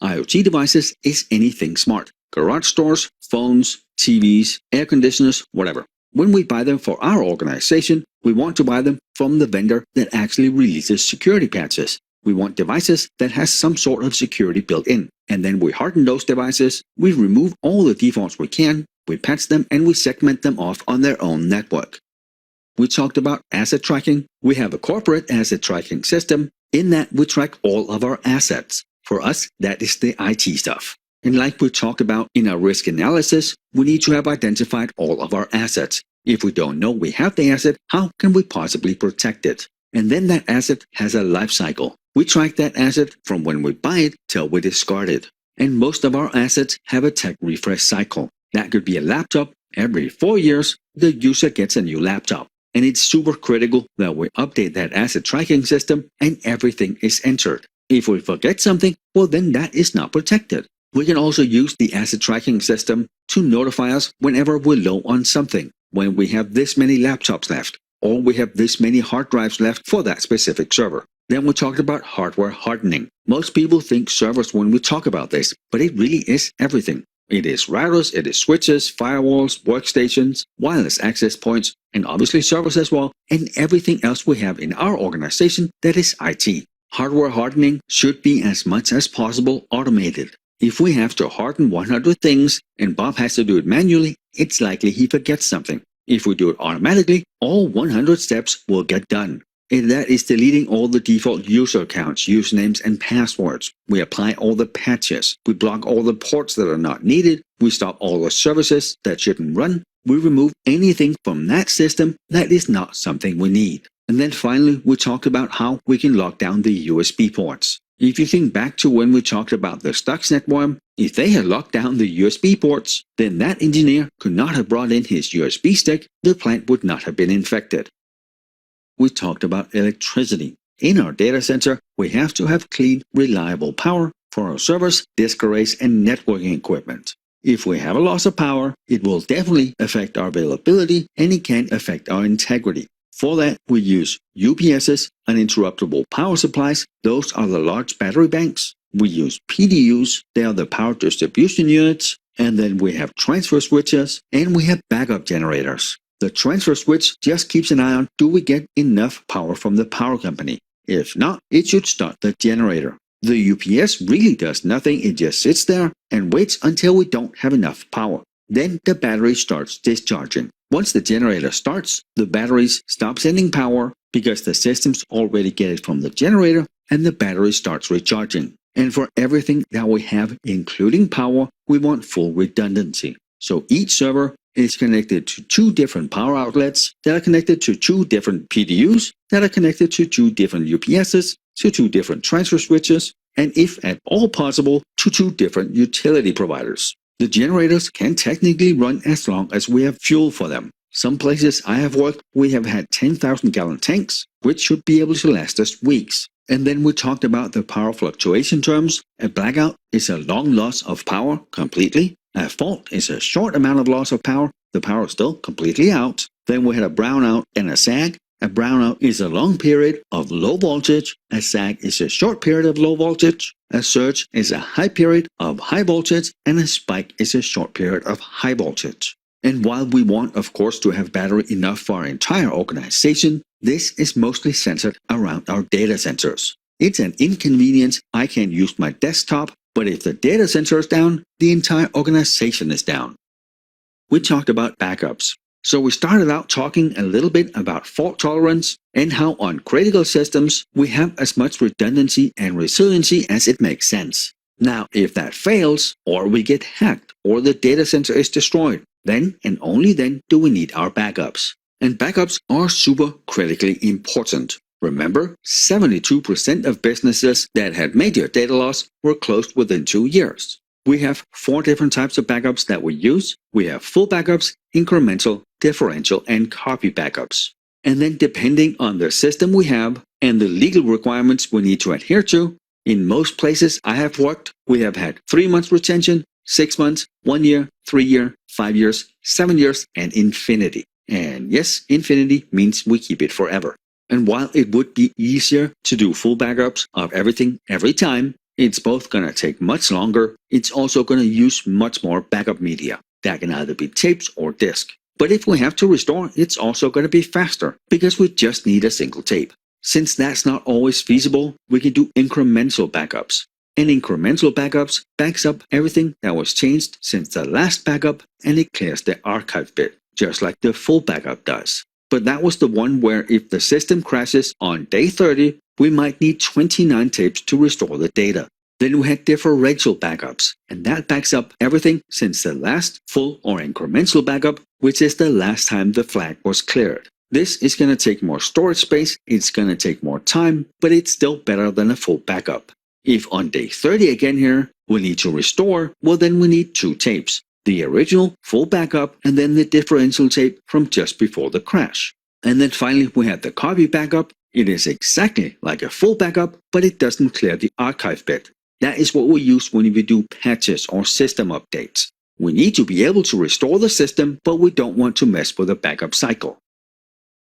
IoT devices is anything smart. Garage doors, phones, TVs, air conditioners, whatever. When we buy them for our organization, we want to buy them from the vendor that actually releases security patches. We want devices that has some sort of security built in. And then we harden those devices, we remove all the defaults we can, we patch them, and we segment them off on their own network. We talked about asset tracking. We have a corporate asset tracking system. In that, we track all of our assets. For us, that is the IT stuff. And like we talked about in our risk analysis, we need to have identified all of our assets. If we don't know we have the asset, how can we possibly protect it? And then that asset has a life cycle. We track that asset from when we buy it till we discard it. And most of our assets have a tech refresh cycle. That could be a laptop. Every 4 years, the user gets a new laptop. And it's super critical that we update that asset tracking system and everything is entered. If we forget something, well then that is not protected. We can also use the asset tracking system to notify us whenever we're low on something, when we have this many laptops left, or we have this many hard drives left for that specific server. Then we talked about hardware hardening. Most people think servers when we talk about this, but it really is everything. It is routers, it is switches, firewalls, workstations, wireless access points, and obviously servers as well, and everything else we have in our organization that is IT. Hardware hardening should be as much as possible automated. If we have to harden 100 things and Bob has to do it manually, it's likely he forgets something. If we do it automatically, all 100 steps will get done. And that is deleting all the default user accounts, usernames, and passwords. We apply all the patches. We block all the ports that are not needed. We stop all the services that shouldn't run. We remove anything from that system that is not something we need. And then finally, we talked about how we can lock down the USB ports. If you think back to when we talked about the Stuxnet worm, if they had locked down the USB ports, then that engineer could not have brought in his USB stick, the plant would not have been infected. We talked about electricity. In our data center, we have to have clean, reliable power for our servers, disk arrays, and networking equipment. If we have a loss of power, it will definitely affect our availability and it can affect our integrity. For that, we use UPSs, uninterruptible power supplies. Those are the large battery banks. We use PDUs. They are the power distribution units. And then we have transfer switches and we have backup generators. The transfer switch just keeps an eye on, do we get enough power from the power company? If not, it should start the generator. The UPS really does nothing. It just sits there and waits until we don't have enough power. Then the battery starts discharging. Once the generator starts, the batteries stop sending power because the systems already get it from the generator and the battery starts recharging. And for everything that we have, including power, we want full redundancy. So each server is connected to 2 different power outlets that are connected to 2 different PDUs that are connected to 2 different UPSs, to 2 different transfer switches, and if at all possible, to 2 different utility providers. The generators can technically run as long as we have fuel for them. Some places I have worked, we have had 10,000-gallon tanks, which should be able to last us weeks. And then we talked about the power fluctuation terms. A blackout is a long loss of power completely. A fault is a short amount of loss of power. The power is still completely out. Then we had a brownout and a sag. A brownout is a long period of low voltage. A sag is a short period of low voltage. A surge is a high period of high voltage. And a spike is a short period of high voltage. And while we want, of course, to have battery enough for our entire organization, this is mostly centered around our data centers. It's an inconvenience. I can't use my desktop, but if the data center is down, the entire organization is down. We talked about backups. So we started out talking a little bit about fault tolerance and how on critical systems we have as much redundancy and resiliency as it makes sense. Now, if that fails, or we get hacked, or the data center is destroyed, then and only then do we need our backups. And backups are super critically important. Remember, 72% of businesses that had major data loss were closed within 2 years. We have 4 different types of backups that we use. We have full backups, incremental, differential, and copy backups. And then depending on the system we have and the legal requirements we need to adhere to, in most places I have worked, we have had 3 months retention, 6 months, 1 year, 3 years, 5 years, 7 years, and infinity. And yes, infinity means we keep it forever. And while it would be easier to do full backups of everything every time, it's both going to take much longer. It's also going to use much more backup media. That can either be tapes or disk. But if we have to restore, it's also going to be faster because we just need a single tape. Since that's not always feasible, we can do incremental backups. And incremental backups backs up everything that was changed since the last backup, and it clears the archive bit, just like the full backup does. But that was the one where if the system crashes on day 30, we might need 29 tapes to restore the data. Then we had differential backups, and that backs up everything since the last full or incremental backup, which is the last time the flag was cleared. This is going to take more storage space, it's going to take more time, but it's still better than a full backup. If on day 30 again here, we need to restore, well then we need 2 tapes. The original full backup and then the differential tape from just before the crash. And then finally we have the copy backup. It is exactly like a full backup, but it doesn't clear the archive bit. That is what we use when we do patches or system updates. We need to be able to restore the system, but we don't want to mess with the backup cycle.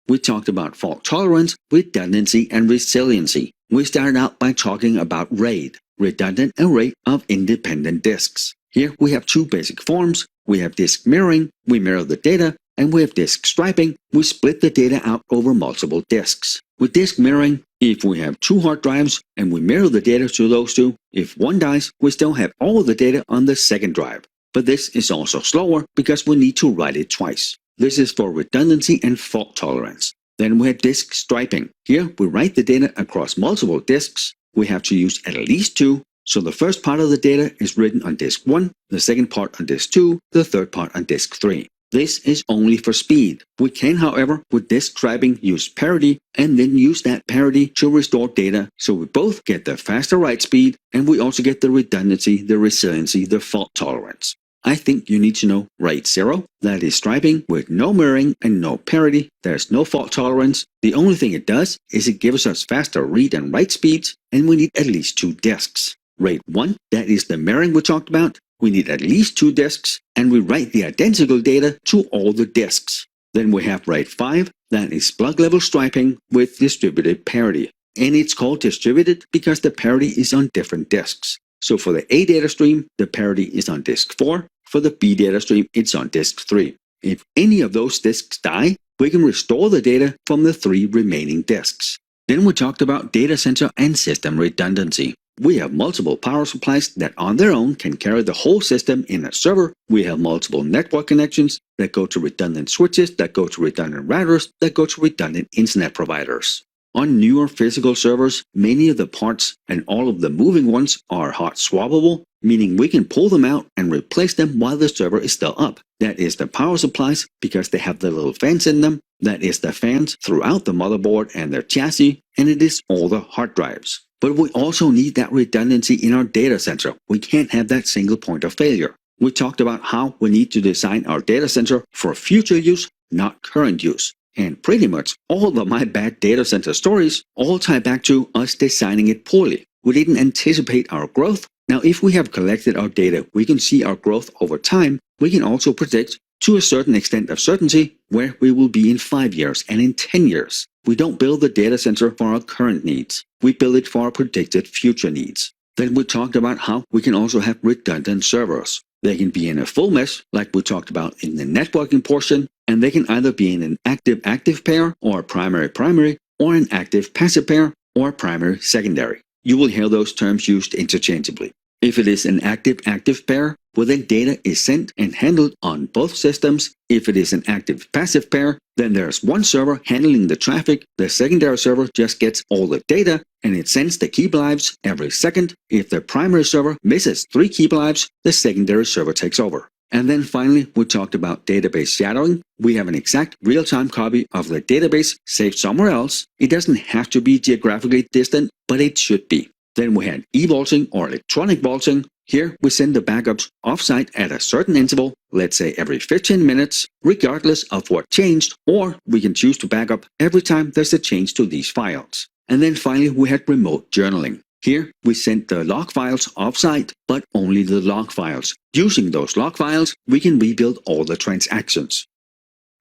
We talked about fault tolerance, redundancy, and resiliency. We started out by talking about RAID, redundant array of independent disks. Here we have 2 basic forms. We have disk mirroring, we mirror the data, and we have disk striping, we split the data out over multiple disks. With disk mirroring, if we have 2 hard drives and we mirror the data to those 2, if one dies, we still have all the data on the second drive. But this is also slower because we need to write it twice. This is for redundancy and fault tolerance. Then we have disk striping. Here we write the data across multiple disks. We have to use at least 2. So the first part of the data is written on disk 1, the second part on disk 2, the third part on disk 3. This is only for speed. We can, however, with disk striping use parity and then use that parity to restore data so we both get the faster write speed and we also get the redundancy, the resiliency, the fault tolerance. I think you need to know RAID 0, that is striping with no mirroring and no parity. There's no fault tolerance. The only thing it does is it gives us faster read and write speeds, and we need at least 2 disks. RAID 1, that is the mirroring we talked about. We need at least 2 disks, and we write the identical data to all the disks. Then we have RAID 5, that is plug level striping with distributed parity. And it's called distributed because the parity is on different disks. So for the A data stream, the parity is on disk 4. For the B data stream, it's on disk 3. If any of those disks die, we can restore the data from the 3 remaining disks. Then we talked about data center and system redundancy. We have multiple power supplies that on their own can carry the whole system in a server. We have multiple network connections that go to redundant switches, that go to redundant routers, that go to redundant internet providers. On newer physical servers, many of the parts and all of the moving ones are hot swappable, meaning we can pull them out and replace them while the server is still up. That is the power supplies because they have the little fans in them. That is the fans throughout the motherboard and their chassis, and it is all the hard drives. But we also need that redundancy in our data center. We can't have that single point of failure. we talked about how we need to design our data center for future use, not current use. And pretty much all of my bad data center stories all tie back to us designing it poorly. We didn't anticipate our growth. Now, if we have collected our data, we can see our growth over time. We can also predict, to a certain extent of certainty, where we will be in 5 years and in 10 years. We don't build the data center for our current needs. We build it for our predicted future needs. Then we talked about how we can also have redundant servers. They can be in a full mesh, like we talked about in the networking portion, and they can either be in an active-active pair, or a primary-primary, or an active-passive pair, or primary-secondary. You will hear those terms used interchangeably. If it is an active-active pair, well then data is sent and handled on both systems. If it is an active-passive pair, then there's one server handling the traffic. The secondary server just gets all the data, and it sends the key lives every second. If the primary server misses 3 key lives, the secondary server takes over. And then finally, we talked about database shadowing. We have an exact real-time copy of the database saved somewhere else. It doesn't have to be geographically distant, but it should be. Then we had e-vaulting or electronic vaulting. Here we send the backups offsite at a certain interval, let's say every 15 minutes, regardless of what changed, or we can choose to back up every time there's a change to these files. And then finally we had remote journaling. Here we send the log files offsite, but only the log files. Using those log files, we can rebuild all the transactions.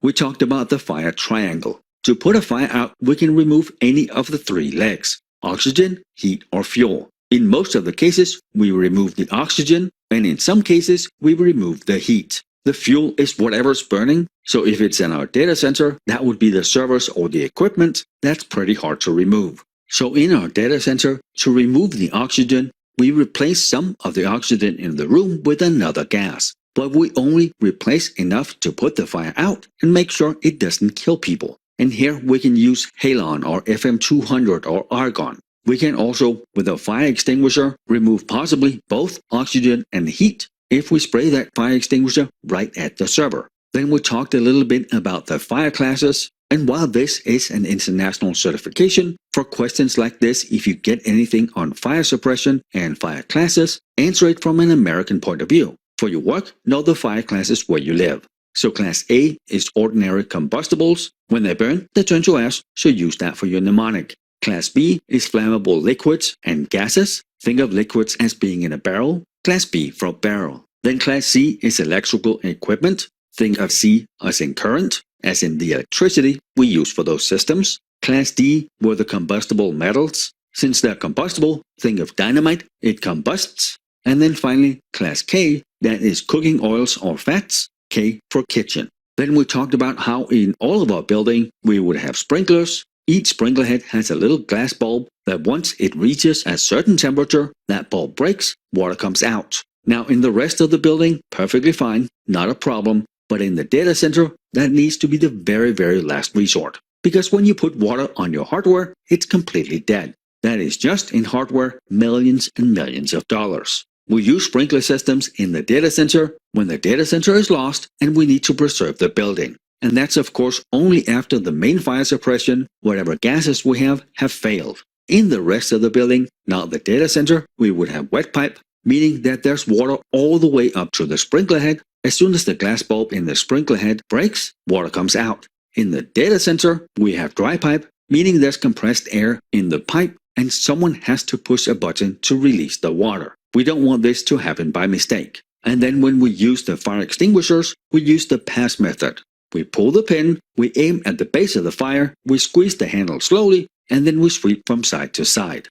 We talked about the fire triangle. To put a fire out, we can remove any of the 3 legs: oxygen, heat, or fuel. In most of the cases, we remove the oxygen, and in some cases, we remove the heat. The fuel is whatever's burning, so if it's in our data center, that would be the servers or the equipment. That's pretty hard to remove. So in our data center, to remove the oxygen, we replace some of the oxygen in the room with another gas. But we only replace enough to put the fire out and make sure it doesn't kill people. And here we can use halon or FM200 or argon. We can also, with a fire extinguisher, remove possibly both oxygen and heat if we spray that fire extinguisher right at the server. Then we talked a little bit about the fire classes. And while this is an international certification, for questions like this, if you get anything on fire suppression and fire classes, answer it from an American point of view. For your work, know the fire classes where you live. So Class A is ordinary combustibles. When they burn, they turn to ash, so use that for your mnemonic. Class B is flammable liquids and gases. Think of liquids as being in a barrel. Class B for barrel. Then Class C is electrical equipment. Think of C as in current, as in the electricity we use for those systems. Class D were the combustible metals. Since they're combustible, think of dynamite, it combusts. And then finally, Class K, that is cooking oils or fats, K for kitchen. Then we talked about how in all of our building we would have sprinklers. Each sprinkler head has a little glass bulb that once it reaches a certain temperature, that bulb breaks, water comes out. Now in the rest of the building, perfectly fine, not a problem. But in the data center, that needs to be the very, very last resort. Because when you put water on your hardware, it's completely dead. That is just in hardware, millions and millions of dollars. We use sprinkler systems in the data center when the data center is lost and we need to preserve the building. And that's of course only after the main fire suppression, whatever gases we have failed. In the rest of the building, not the data center, we would have wet pipe, meaning that there's water all the way up to the sprinkler head. As soon as the glass bulb in the sprinkler head breaks, water comes out. In the data center, we have dry pipe, meaning there's compressed air in the pipe and someone has to push a button to release the water. We don't want this to happen by mistake. And then when we use the fire extinguishers, we use the pass method. We pull the pin, we aim at the base of the fire, we squeeze the handle slowly, and then we sweep from side to side.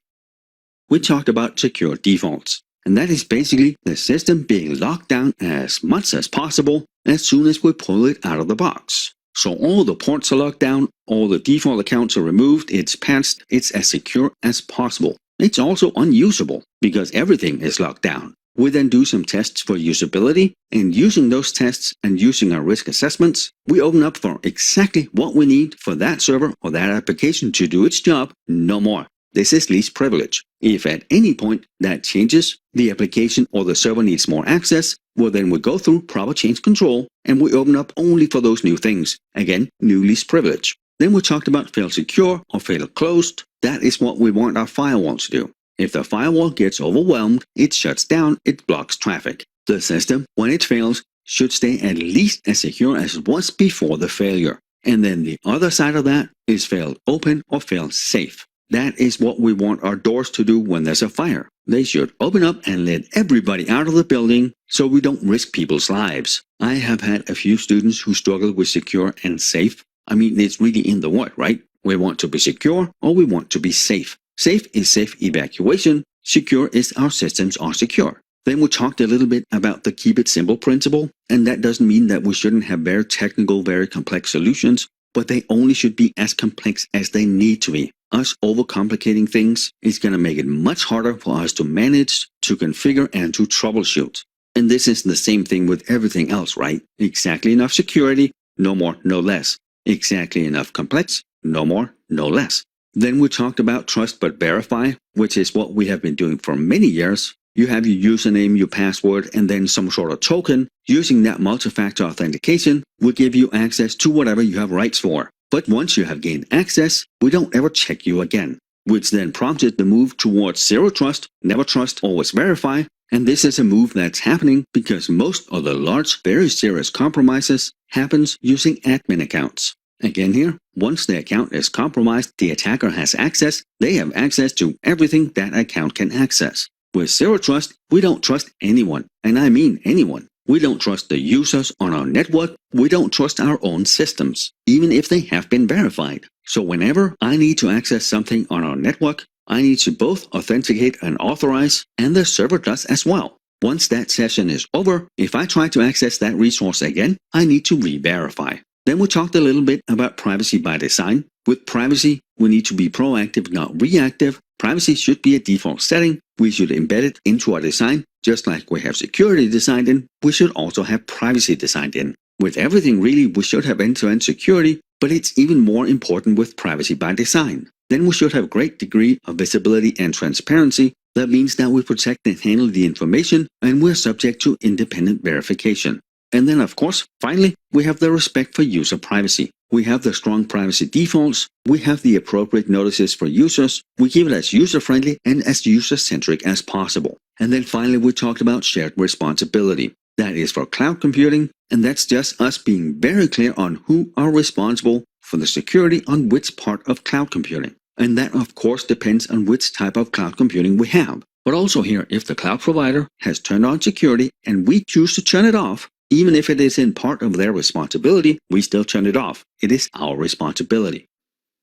We talked about secure defaults. And that is basically the system being locked down as much as possible as soon as we pull it out of the box. So all the ports are locked down, all the default accounts are removed, it's patched, it's as secure as possible. It's also unusable because everything is locked down. We then do some tests for usability, and using those tests and using our risk assessments, we open up for exactly what we need for that server or that application to do its job, no more. This is least privilege. If at any point that changes, the application or the server needs more access, well then we go through proper change control and we open up only for those new things. Again, new least privilege. Then we talked about fail secure or fail closed. That is what we want our firewall to do. If the firewall gets overwhelmed, it shuts down, it blocks traffic. The system, when it fails, should stay at least as secure as it was before the failure. And then the other side of that is fail open or fail safe. That is what we want our doors to do when there's a fire. They should open up and let everybody out of the building so we don't risk people's lives. I have had a few students who struggle with secure and safe. I mean, it's really in the word, right? We want to be secure or we want to be safe. Safe is safe evacuation. Secure is our systems are secure. Then we talked a little bit about the keep it simple principle, and that doesn't mean that we shouldn't have very technical, very complex solutions, but they only should be as complex as they need to be. Us overcomplicating things is going to make it much harder for us to manage, to configure, and to troubleshoot. And this is the same thing with everything else, right? Exactly enough security, no more, no less. Exactly enough complex, no more, no less. Then we talked about trust but verify, which is what we have been doing for many years. You have your username, your password, and then some sort of token. Using that multi-factor authentication will give you access to whatever you have rights for. But once you have gained access, we don't ever check you again, which then prompted the move towards zero trust, never trust, always verify. And this is a move that's happening because most of the large, very serious compromises happens using admin accounts. Again here, once the account is compromised, the attacker has access. They have access to everything that account can access. With zero trust, we don't trust anyone, and I mean anyone. We don't trust the users on our network. We don't trust our own systems, even if they have been verified. So whenever I need to access something on our network, I need to both authenticate and authorize, and the server does as well. Once that session is over, if I try to access that resource again, I need to re-verify. Then we talked a little bit about privacy by design. With privacy, we need to be proactive, not reactive. Privacy should be a default setting. We should embed it into our design. Just like we have security designed in, we should also have privacy designed in. With everything really, we should have end-to-end security, but it's even more important with privacy by design. Then we should have a great degree of visibility and transparency. That means that we protect and handle the information, and we're subject to independent verification. And then, of course, finally, we have the respect for user privacy. We have the strong privacy defaults. We have the appropriate notices for users. We keep it as user-friendly and as user-centric as possible. And then finally, we talked about shared responsibility. That is for cloud computing, and that's just us being very clear on who are responsible for the security on which part of cloud computing. And that, of course, depends on which type of cloud computing we have. But also here, if the cloud provider has turned on security and we choose to turn it off, even if it is in part of their responsibility, we still turn it off. It is our responsibility.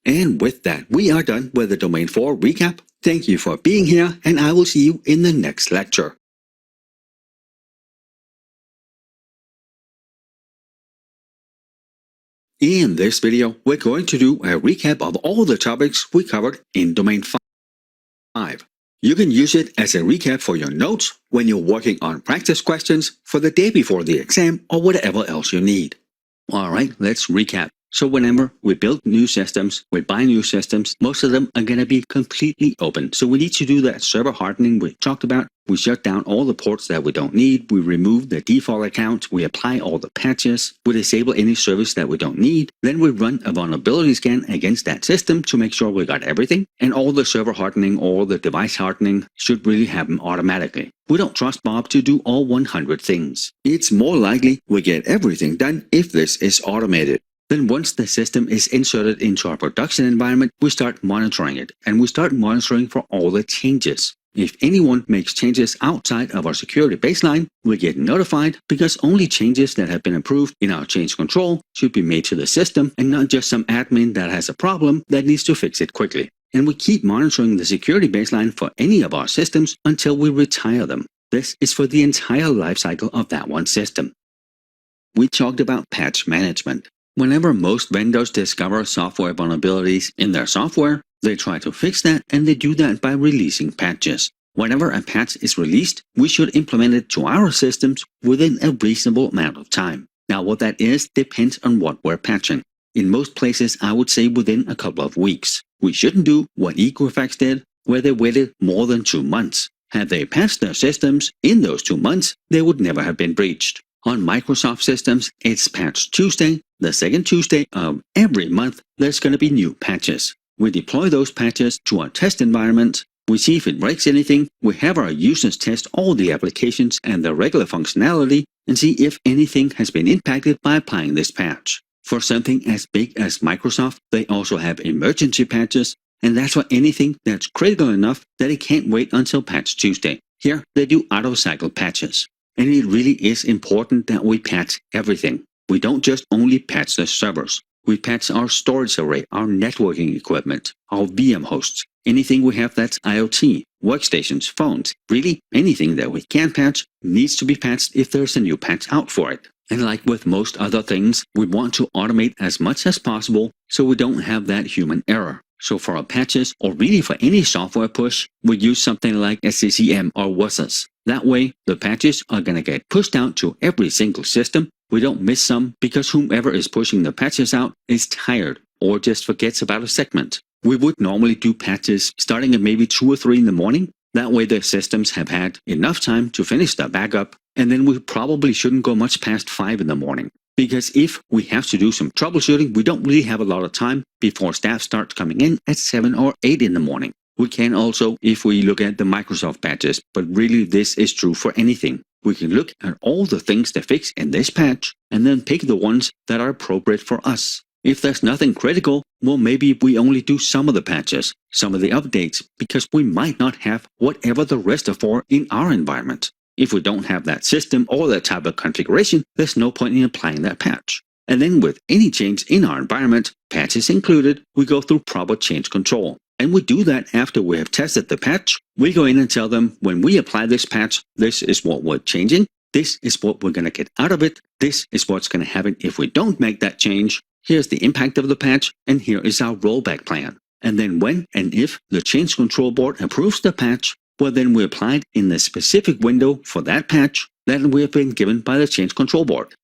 And with that, we are done with the Domain 4 recap. Thank you for being here, and I will see you in the next lecture. In this video, we're going to do a recap of all the topics we covered in Domain 5. You can use it as a recap for your notes when you're working on practice questions for the day before the exam or whatever else you need. Alright, let's recap. So whenever we build new systems, we buy new systems, most of them are going to be completely open. So we need to do that server hardening we talked about. We shut down all the ports that we don't need. We remove the default accounts. We apply all the patches. We disable any service that we don't need. Then we run a vulnerability scan against that system to make sure we got everything. And all the server hardening or the device hardening should really happen automatically. We don't trust Bob to do all 100 things. It's more likely we get everything done if this is automated. Then once the system is inserted into our production environment, we start monitoring it, and we start monitoring for all the changes. If anyone makes changes outside of our security baseline, we get notified because only changes that have been approved in our change control should be made to the system and not just some admin that has a problem that needs to fix it quickly. And we keep monitoring the security baseline for any of our systems until we retire them. This is for the entire lifecycle of that one system. We talked about patch management. Whenever most vendors discover software vulnerabilities in their software, they try to fix that, and they do that by releasing patches. Whenever a patch is released, we should implement it to our systems within a reasonable amount of time. Now what that is depends on what we're patching. In most places, I would say within a couple of weeks. We shouldn't do what Equifax did, where they waited more than 2 months. Had they patched their systems in those 2 months, they would never have been breached. On Microsoft systems, it's Patch Tuesday. The second Tuesday of every month, there's going to be new patches. We deploy those patches to our test environment, We see if it breaks anything. We have our users test all the applications and their regular functionality and see if anything has been impacted by applying this patch. For something as big as Microsoft, they also have emergency patches, and that's for anything that's critical enough that it can't wait until Patch Tuesday. Here, they do auto-cycle patches. And it really is important that we patch everything. We don't just only patch the servers. We patch our storage array, our networking equipment, our VM hosts, anything we have that's IoT, workstations, phones, really anything that we can patch needs to be patched if there's a new patch out for it. And like with most other things, we want to automate as much as possible so we don't have that human error. So for our patches, or really for any software push, we use something like SCCM or WSUS. That way, the patches are going to get pushed out to every single system. We don't miss some because whomever is pushing the patches out is tired or just forgets about a segment. We would normally do patches starting at maybe 2 or 3 in the morning. That way the systems have had enough time to finish their backup, and then we probably shouldn't go much past 5 in the morning. Because if we have to do some troubleshooting, we don't really have a lot of time before staff starts coming in at 7 or 8 in the morning. We can also, if we look at the Microsoft patches, but really this is true for anything. We can look at all the things to fix in this patch and then pick the ones that are appropriate for us. If there's nothing critical, well, maybe we only do some of the patches, some of the updates, because we might not have whatever the rest are for in our environment. If we don't have that system or that type of configuration, there's no point in applying that patch. And then with any change in our environment, patches included, we go through proper change control. And we do that after we have tested the patch. We go in and tell them, when we apply this patch, this is what we're changing. This is what we're going to get out of it. This is what's going to happen if we don't make that change. Here's the impact of the patch, and here is our rollback plan. And then when and if the change control board approves the patch, well, then we apply it in the specific window for that patch that we have been given by the change control board.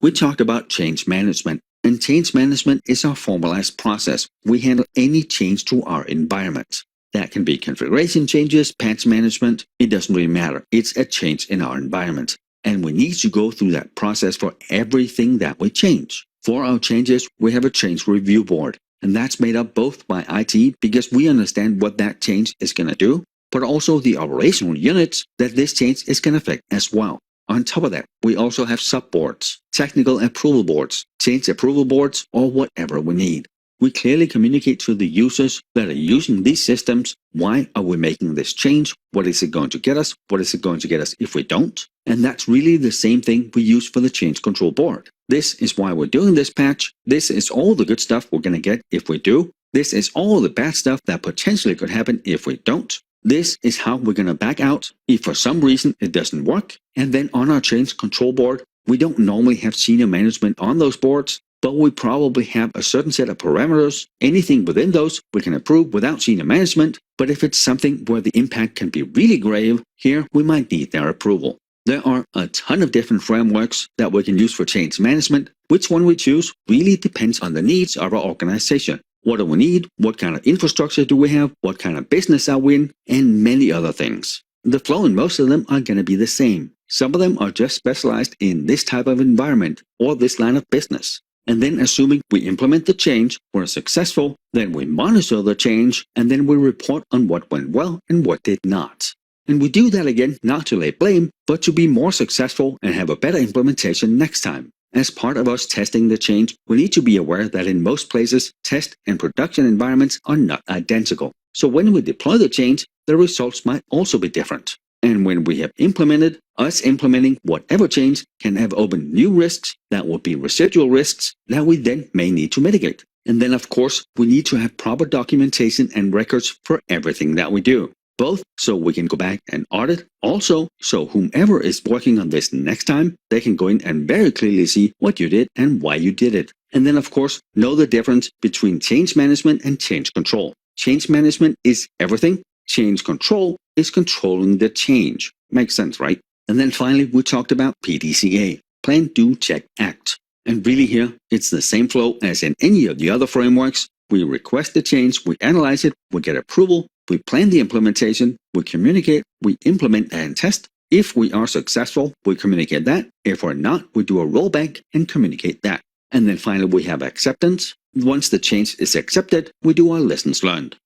We talked about change management, and change management is our formalized process. We handle any change to our environment. That can be configuration changes, patch management, it doesn't really matter. It's a change in our environment. And we need to go through that process for everything that we change. For our changes, we have a change review board, and that's made up both by IT because we understand what that change is going to do, but also the operational units that this change is going to affect as well. On top of that, we also have subboards, technical approval boards, change approval boards, or whatever we need. We clearly communicate to the users that are using these systems, why are we making this change, what is it going to get us, what is it going to get us if we don't, and that's really the same thing we use for the change control board. This is why we're doing this patch, this is all the good stuff we're going to get if we do, this is all the bad stuff that potentially could happen if we don't. This is how we're going to back out if for some reason it doesn't work. And then on our change control board, we don't normally have senior management on those boards, but we probably have a certain set of parameters. Anything within those we can approve without senior management, but if it's something where the impact can be really grave, here we might need their approval. There are a ton of different frameworks that we can use for change management. Which one we choose really depends on the needs of our organization. What do we need? What kind of infrastructure do we have? What kind of business are we in? And many other things. The flow in most of them are going to be the same. Some of them are just specialized in this type of environment or this line of business. And then assuming we implement the change, we're successful, then we monitor the change, and then we report on what went well and what did not. And we do that again not to lay blame, but to be more successful and have a better implementation next time. As part of us testing the change, we need to be aware that in most places, test and production environments are not identical. So when we deploy the change, the results might also be different. And when we have implemented, us implementing whatever change can have opened new risks that will be residual risks that we then may need to mitigate. And then of course, we need to have proper documentation and records for everything that we do. Both so we can go back and audit, also so whomever is working on this next time, they can go in and very clearly see what you did and why you did it. And then of course, know the difference between change management and change control. Change management is everything. Change control is controlling the change. Makes sense, right? And then finally, we talked about PDCA, Plan, Do, Check, Act. And really here, it's the same flow as in any of the other frameworks. We request the change, we analyze it, we get approval, we plan the implementation, we communicate, we implement and test. If we are successful, we communicate that. If we're not, we do a rollback and communicate that. And then finally, we have acceptance. Once the change is accepted, we do our lessons learned.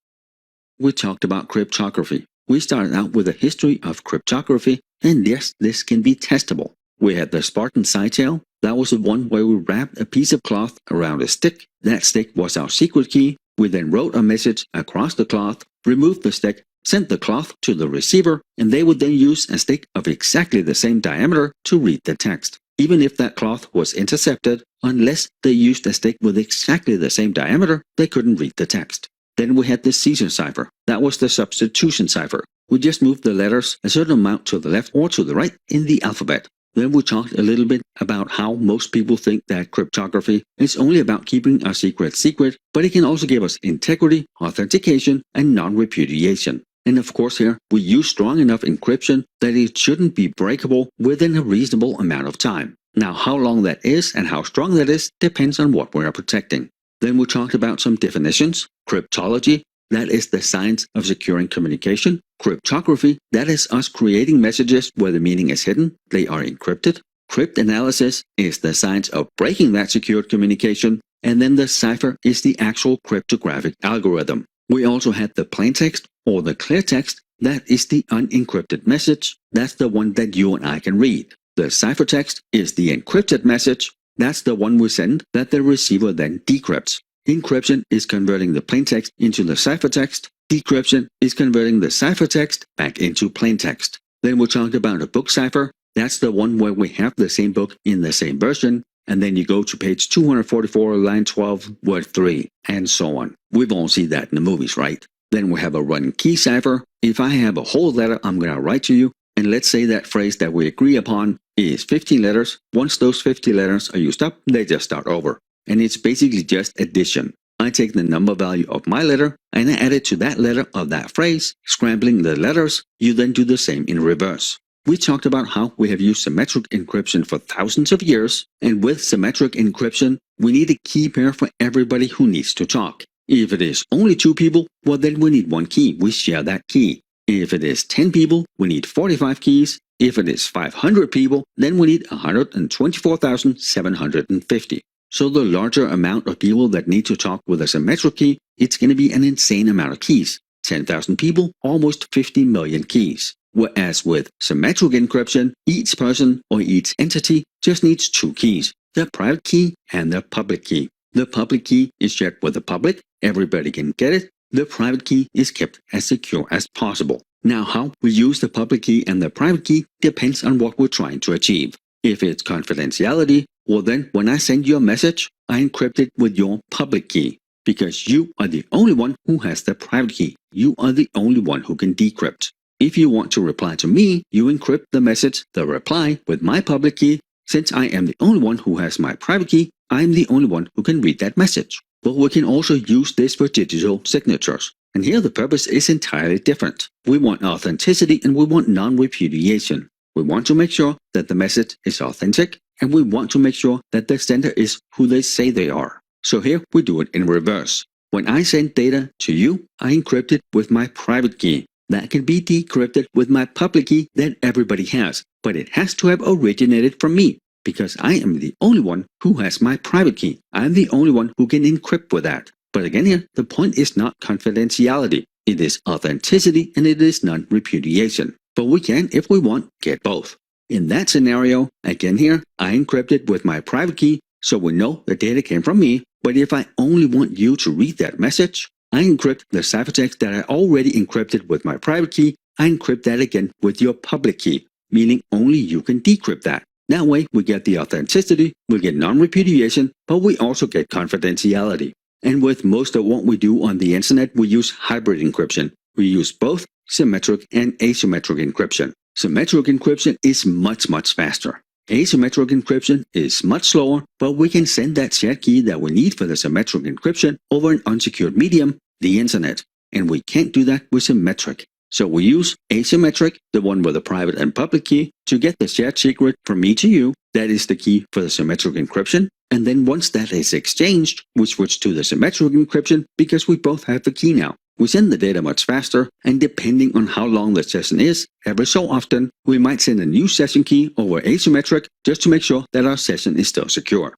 we talked about cryptography. We started out with a history of cryptography, and yes, this can be testable. We had the Spartan sidetail. That was the one where we wrapped a piece of cloth around a stick. That stick was our secret key. We then wrote a message across the cloth, removed the stick, sent the cloth to the receiver, and they would then use a stick of exactly the same diameter to read the text, even if that cloth was intercepted. Unless they used a stick with exactly the same diameter, they couldn't read the text. Then we had the Caesar cipher. That was the substitution cipher. We just moved the letters a certain amount to the left or to the right in the alphabet. Then we talked a little bit about how most people think that cryptography is only about keeping our secret secret, but it can also give us integrity, authentication, and non-repudiation. And of course here, we use strong enough encryption that it shouldn't be breakable within a reasonable amount of time. Now how long that is and how strong that is depends on what we are protecting. Then we talked about some definitions. Cryptology, that is the science of securing communication. Cryptography, that is us creating messages where the meaning is hidden, they are encrypted. Cryptanalysis is the science of breaking that secured communication. And then the cipher is the actual cryptographic algorithm. We also had the plaintext or the clear text, that is the unencrypted message. That's the one that you and I can read. The ciphertext is the encrypted message. That's the one we send that the receiver then decrypts. Encryption is converting the plaintext into the ciphertext. Decryption is converting the ciphertext back into plaintext. Then we talked about a book cipher. That's the one where we have the same book in the same version. And then you go to page 244, line 12, word 3, and so on. We've all seen that in the movies, right? Then we have a run key cipher. If I have a whole letter I'm going to write to you, and let's say that phrase that we agree upon is 15 letters. Once those 50 letters are used up, they just start over. And it's basically just addition. I take the number value of my letter and I add it to that letter of that phrase, scrambling the letters. You then do the same in reverse. We talked about how we have used symmetric encryption for thousands of years, and with symmetric encryption, we need a key pair for everybody who needs to talk. If it is only 2 people, well then we need one key. We share that key. If it is 10 people, we need 45 keys. If it is 500 people, then we need 124,750. So the larger amount of people that need to talk with a symmetric key, it's going to be an insane amount of keys. 10,000 people, almost 50 million keys. Whereas with symmetric encryption, each person or each entity just needs 2 keys, the private key and the public key. The public key is shared with the public, everybody can get it. The private key is kept as secure as possible. Now how we use the public key and the private key depends on what we're trying to achieve. If it's confidentiality, well then when I send you a message, I encrypt it with your public key. Because you are the only one who has the private key. You are the only one who can decrypt. If you want to reply to me, you encrypt the message, the reply, with my public key. Since I am the only one who has my private key, I am the only one who can read that message. But we can also use this for digital signatures. And here the purpose is entirely different. We want authenticity and we want non-repudiation. We want to make sure that the message is authentic, and we want to make sure that the sender is who they say they are. So here we do it in reverse. When I send data to you, I encrypt it with my private key. That can be decrypted with my public key that everybody has, but it has to have originated from me, because I am the only one who has my private key. I am the only one who can encrypt with that. But again here, the point is not confidentiality. It is authenticity and it is non-repudiation. But we can, if we want, get both. In that scenario, again here, I encrypt it with my private key, so we know the data came from me. But if I only want you to read that message, I encrypt the ciphertext that I already encrypted with my private key. I encrypt that again with your public key, meaning only you can decrypt that. That way we get the authenticity, we get non-repudiation, but we also get confidentiality. And with most of what we do on the internet, we use hybrid encryption. We use both symmetric and asymmetric encryption. Symmetric encryption is much faster. Asymmetric encryption is much slower, but we can send that shared key that we need for the symmetric encryption over an unsecured medium, the internet. And we can't do that with symmetric. So we use asymmetric, the one with the private and public key, to get the shared secret from me to you. That is the key for the symmetric encryption. And then once that is exchanged, we switch to the symmetric encryption because we both have the key now. We send the data much faster, and depending on how long the session is, every so often, we might send a new session key over asymmetric just to make sure that our session is still secure.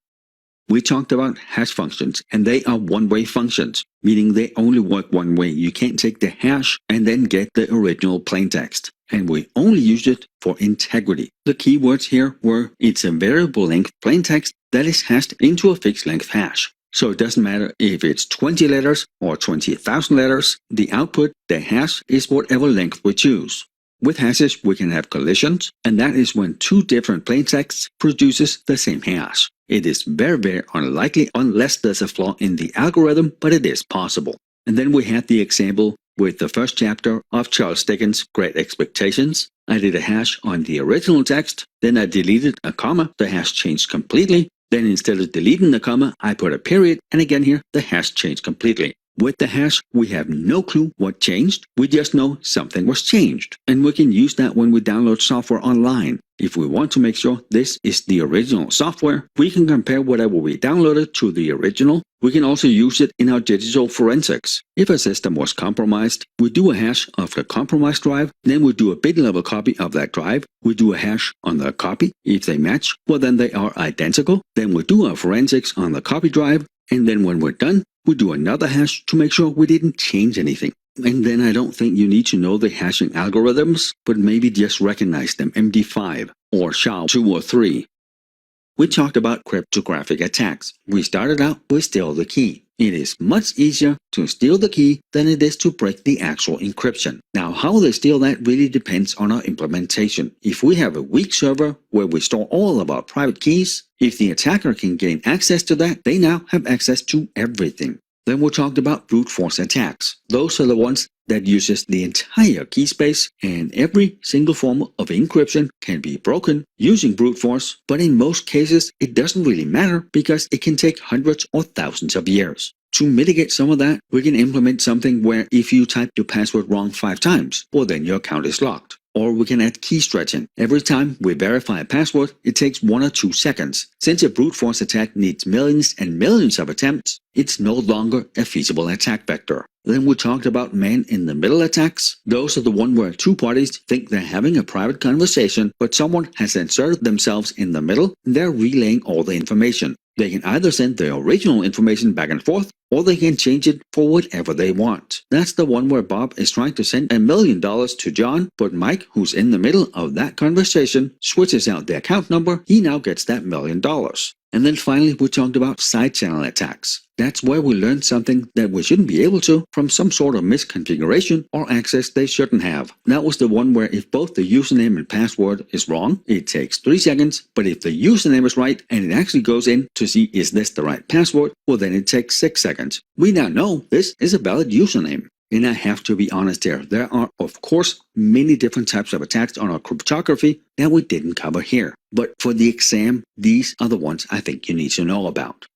we talked about hash functions, and they are one-way functions, meaning they only work one way. You can't take the hash and then get the original plaintext. And we only use it for integrity. The keywords here were it's a variable length plaintext that is hashed into a fixed length hash. So it doesn't matter if it's 20 letters or 20,000 letters, the output, the hash, is whatever length we choose. With hashes, we can have collisions, and that is when two different plaintexts produces the same hash. It is very, very unlikely unless there's a flaw in the algorithm, but it is possible. And then we had the example with the first chapter of Charles Dickens' Great Expectations. I did a hash on the original text, then I deleted a comma, the hash changed completely. Then instead of deleting the comma, I put a period, and again here, the hash changed completely. With the hash, we have no clue what changed, we just know something was changed. And we can use that when we download software online. If we want to make sure this is the original software, we can compare whatever we downloaded to the original. We can also use it in our digital forensics. If a system was compromised, we do a hash of the compromised drive, then we do a bit-level copy of that drive. We do a hash on the copy. If they match, well then they are identical. Then we do our forensics on the copy drive, and then when we're done, we do another hash to make sure we didn't change anything. And then I don't think you need to know the hashing algorithms, but maybe just recognize them, MD5 or SHA-2 or 3. We talked about cryptographic attacks. We started out with steal the key. It is much easier to steal the key than it is to break the actual encryption. Now, how they steal that really depends on our implementation. If we have a weak server where we store all of our private keys, if the attacker can gain access to that, they now have access to everything. Then we talked about brute force attacks. Those are the ones that uses the entire key space, and every single form of encryption can be broken using brute force, but in most cases it doesn't really matter because it can take hundreds or thousands of years. To mitigate some of that, we can implement something where if you type your password wrong 5 times, well then your account is locked. Or we can add key stretching. Every time we verify a password, it takes 1 or 2 seconds. Since a brute force attack needs millions and millions of attempts, it's no longer a feasible attack vector. Then we talked about man-in-the-middle attacks. Those are the one where two parties think they're having a private conversation, but someone has inserted themselves in the middle and they're relaying all the information. They can either send the original information back and forth, or they can change it for whatever they want. That's the one where Bob is trying to send $1 million to John, but Mike, who's in the middle of that conversation, switches out the account number. He now gets that $1 million. And then finally, we talked about side channel attacks. That's where we learned something that we shouldn't be able to from some sort of misconfiguration or access they shouldn't have. That was the one where if both the username and password is wrong, it takes 3 seconds, but if the username is right and it actually goes in to see is this the right password, well then it takes 6 seconds. We now know this is a valid username. And I have to be honest here, there are of course many different types of attacks on our cryptography that we didn't cover here. But for the exam, these are the ones I think you need to know about.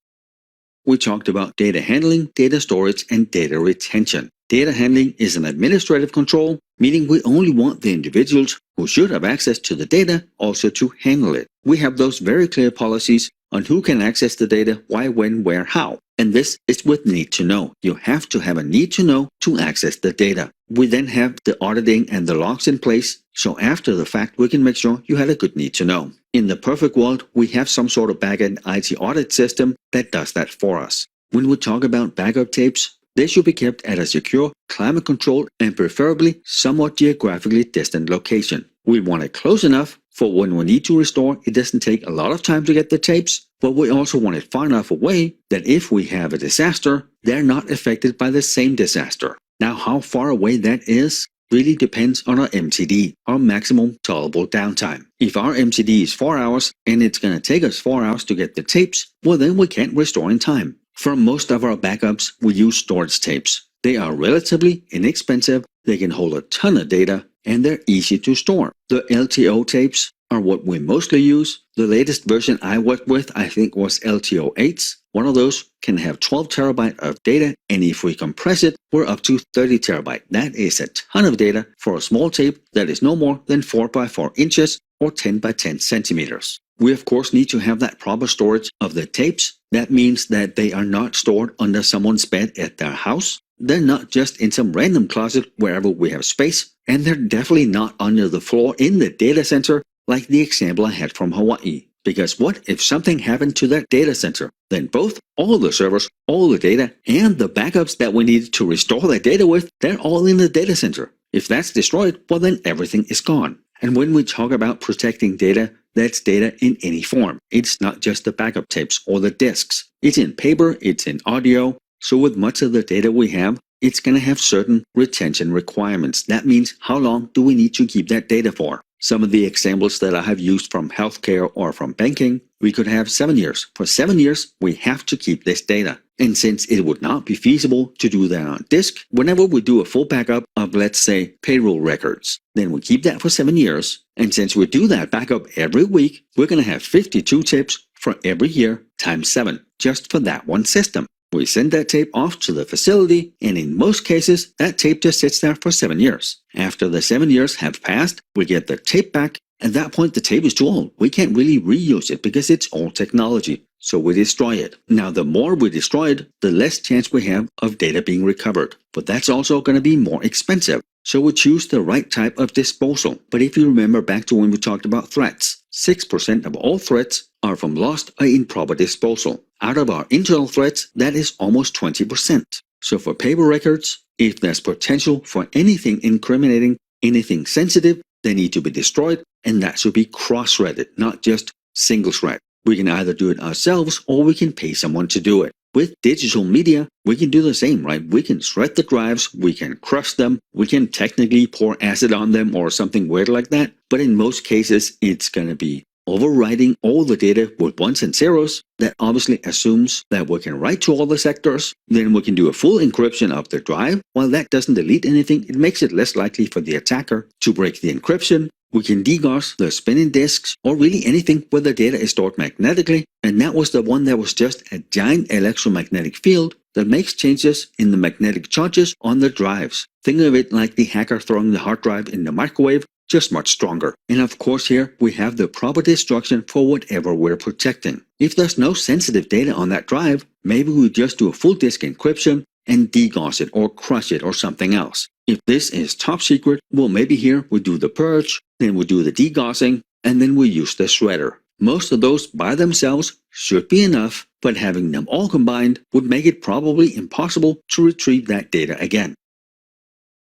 We talked about data handling, data storage, and data retention. Data handling is an administrative control, meaning we only want the individuals who should have access to the data also to handle it. We have those very clear policies on who can access the data, why, when, where, how. And this is with need to know. You have to have a need to know to access the data. We then have the auditing and the logs in place, so after the fact we can make sure you had a good need to know. In the perfect world, we have some sort of backend IT audit system that does that for us. When we talk about backup tapes, they should be kept at a secure, climate-controlled, and preferably somewhat geographically distant location. We want it close enough for when we need to restore, it doesn't take a lot of time to get the tapes, but we also want it far enough away that if we have a disaster, they're not affected by the same disaster. Now, how far away that is really depends on our MTD, our maximum tolerable downtime. If our MTD is 4 hours and it's going to take us 4 hours to get the tapes, well then we can't restore in time. For most of our backups, we use storage tapes. They are relatively inexpensive, they can hold a ton of data, and they're easy to store. The LTO tapes are what we mostly use. The latest version I worked with, I think, was LTO-8s. One of those can have 12 terabyte of data, and if we compress it, we're up to 30 terabyte. That is a ton of data for a small tape that is no more than 4 by 4 inches or 10 by 10 centimeters. We of course need to have that proper storage of the tapes. That means that they are not stored under someone's bed at their house. They're not just in some random closet wherever we have space, and they're definitely not under the floor in the data center like the example I had from Hawaii. Because what if something happened to that data center? Then both, all the servers, all the data, and the backups that we need to restore that data with, they're all in the data center. If that's destroyed, well then everything is gone. And when we talk about protecting data, that's data in any form. It's not just the backup tapes or the disks. It's in paper, it's in audio. So with much of the data we have, it's going to have certain retention requirements. That means how long do we need to keep that data for? Some of the examples that I have used from healthcare or from banking, we could have 7 years. For 7 years, we have to keep this data. And since it would not be feasible to do that on disk, whenever we do a full backup of, let's say, payroll records, then we keep that for 7 years. And since we do that backup every week, we're going to have 52 tapes for every year times 7, just for that one system. We send that tape off to the facility, and in most cases, that tape just sits there for 7 years. After the 7 years have passed, we get the tape back. At that point, the tape is too old. We can't really reuse it because it's old technology. So we destroy it. Now, the more we destroy it, the less chance we have of data being recovered. But that's also going to be more expensive. So we choose the right type of disposal. But if you remember back to when we talked about threats, 6% of all threats are from lost or improper disposal. Out of our internal threats, that is almost 20%. So for paper records, if there's potential for anything incriminating, anything sensitive, they need to be destroyed, and that should be cross-threaded, not just single-thread. We can either do it ourselves or we can pay someone to do it. With digital media, we can do the same, right? We can shred the drives, we can crush them, we can technically pour acid on them or something weird like that. But in most cases, it's going to be overwriting all the data with ones and zeros. That obviously assumes that we can write to all the sectors. Then we can do a full encryption of the drive. While that doesn't delete anything, it makes it less likely for the attacker to break the encryption. We can degauss the spinning disks or really anything where the data is stored magnetically. And that was the one that was just a giant electromagnetic field that makes changes in the magnetic charges on the drives. Think of it like the hacker throwing the hard drive in the microwave, just much stronger. And of course here we have the proper destruction for whatever we're protecting. If there's no sensitive data on that drive, maybe we just do a full disk encryption and degauss it or crush it or something else. If this is top secret, well maybe here we do the purge, then we do the degaussing, and then we use the shredder. Most of those by themselves should be enough, but having them all combined would make it probably impossible to retrieve that data again.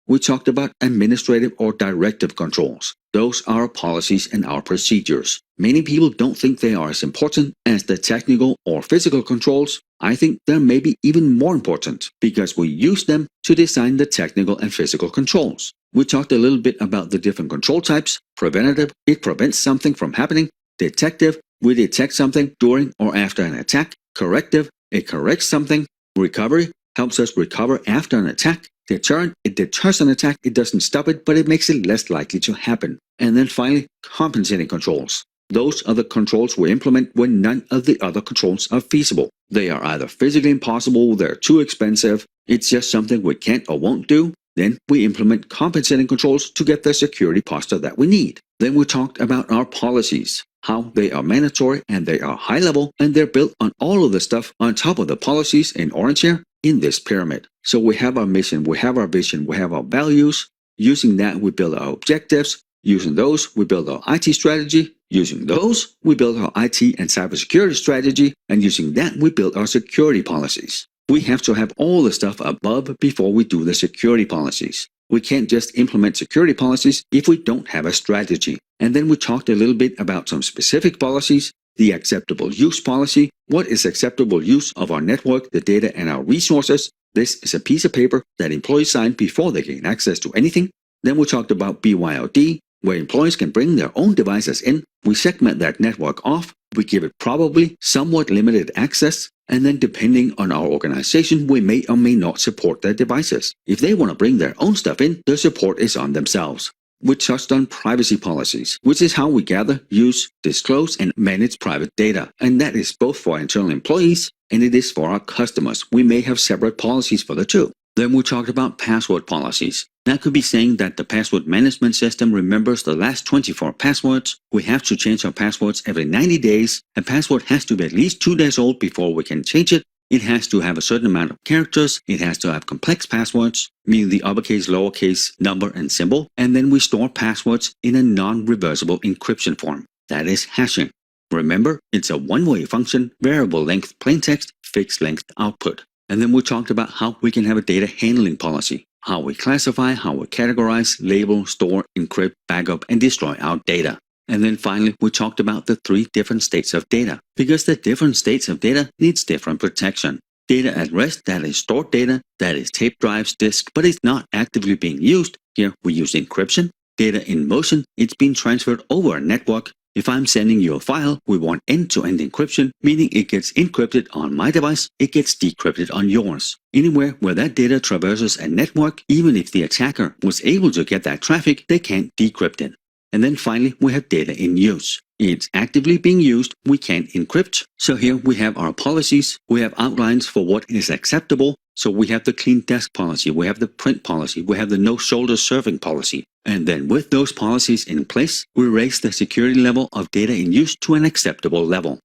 We talked about administrative or directive controls. Those are our policies and our procedures. Many people don't think they are as important as the technical or physical controls. I think they're maybe even more important because we use them to design the technical and physical controls. We talked a little bit about the different control types. Preventative, it prevents something from happening. Detective, we detect something during or after an attack. Corrective, it corrects something. Recovery, helps us recover after an attack. Deterrent, it deters an attack, it doesn't stop it, but it makes it less likely to happen. And then finally, compensating controls. Those are the controls we implement when none of the other controls are feasible. They are either physically impossible, they're too expensive, it's just something we can't or won't do. Then we implement compensating controls to get the security posture that we need. Then we talked about our policies, how they are mandatory and they are high level, and they're built on all of the stuff on top of the policies in orange here in this pyramid. So we have our mission, we have our vision, we have our values. Using that, we build our objectives. Using those, we build our IT strategy. Using those, we build our IT and cybersecurity strategy. And using that, we build our security policies. We have to have all the stuff above before we do the security policies. We can't just implement security policies if we don't have a strategy. And then we talked a little bit about some specific policies. The acceptable use policy. What is acceptable use of our network, the data, and our resources? This is a piece of paper that employees sign before they gain access to anything. Then we talked about BYOD, where employees can bring their own devices in. We segment that network off. We give it probably somewhat limited access. And then depending on our organization, we may or may not support their devices. If they want to bring their own stuff in, the support is on themselves. We touched on privacy policies, which is how we gather, use, disclose, and manage private data. And that is both for internal employees and it is for our customers. We may have separate policies for the two. Then we talked about password policies. That could be saying that the password management system remembers the last 24 passwords. We have to change our passwords every 90 days. A password has to be at least 2 days old before we can change it. It has to have a certain amount of characters. It has to have complex passwords, meaning the uppercase, lowercase, number, and symbol. And then we store passwords in a non-reversible encryption form. That is hashing. Remember, it's a one-way function, variable length plaintext, fixed length output. And then we talked about how we can have a data handling policy, how we classify, how we categorize, label, store, encrypt, backup, and destroy our data. And then finally, we talked about the 3 different states of data, because the different states of data needs different protection. Data at rest, that is stored data, that is tape drives, disk, but it's not actively being used. Here we use encryption. Data in motion, it's being transferred over a network. If I'm sending you a file, we want end-to-end encryption, meaning it gets encrypted on my device, it gets decrypted on yours. Anywhere where that data traverses a network, even if the attacker was able to get that traffic, they can't decrypt it. And then finally, we have data in use. It's actively being used, we can't encrypt. So here we have our policies, we have outlines for what is acceptable. So we have the clean desk policy, we have the print policy, we have the no shoulder serving policy. And then with those policies in place, we raise the security level of data in use to an acceptable level.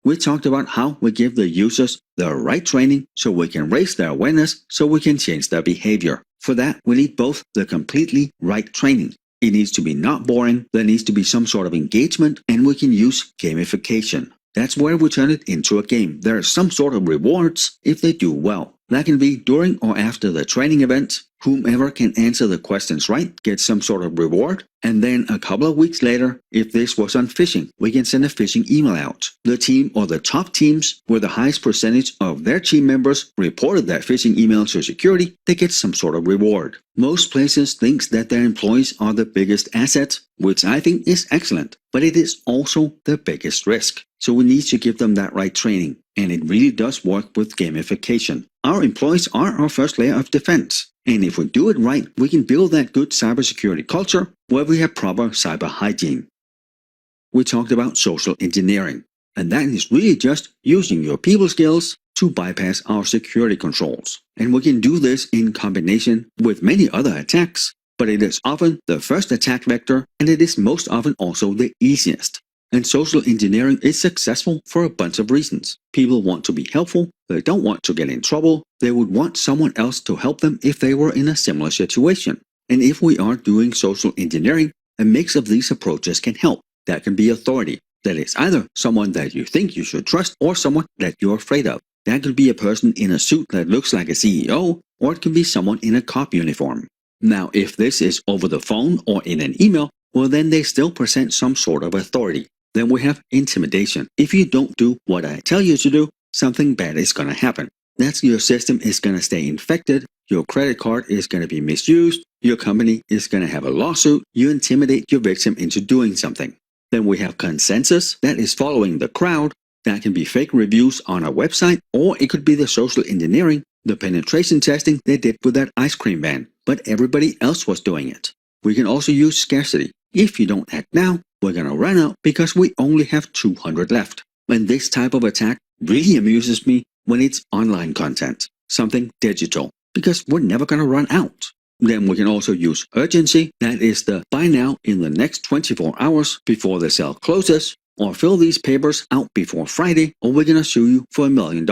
We talked about how we give the users the right training so we can raise their awareness so we can change their behavior. For that, we need both the completely right training. It needs to be not boring, there needs to be some sort of engagement, and we can use gamification. That's where we turn it into a game. There are some sort of rewards if they do well. That can be during or after the training event. Whomever can answer the questions right gets some sort of reward. And then a couple of weeks later, if this was on phishing, we can send a phishing email out. The team or the top teams with the highest percentage of their team members reported that phishing email to security, they get some sort of reward. Most places think that their employees are the biggest asset, which I think is excellent, but it is also the biggest risk. So we need to give them that right training. And it really does work with gamification. Our employees are our first layer of defense. And if we do it right, we can build that good cybersecurity culture where we have proper cyber hygiene. We talked about social engineering. And that is really just using your people skills to bypass our security controls. And we can do this in combination with many other attacks. But it is often the first attack vector, and it is most often also the easiest. And social engineering is successful for a bunch of reasons. People want to be helpful, they don't want to get in trouble, they would want someone else to help them if they were in a similar situation. And if we are doing social engineering, a mix of these approaches can help. That can be authority. That is either someone that you think you should trust or someone that you're afraid of. That could be a person in a suit that looks like a CEO, or it can be someone in a cop uniform. Now, if this is over the phone or in an email, well then they still present some sort of authority. Then we have intimidation. If you don't do what I tell you to do, something bad is going to happen. That's your system is going to stay infected, your credit card is going to be misused, your company is going to have a lawsuit, you intimidate your victim into doing something. Then we have consensus, that is following the crowd. That can be fake reviews on a website, or it could be the social engineering, the penetration testing they did with that ice cream van, but everybody else was doing it. We can also use scarcity. If you don't act now, we're going to run out because we only have 200 left. And this type of attack really amuses me when it's online content, something digital, because we're never going to run out. Then we can also use urgency, that is the buy now in the next 24 hours before the sale closes, or fill these papers out before Friday, or we're going to sue you for $1 million.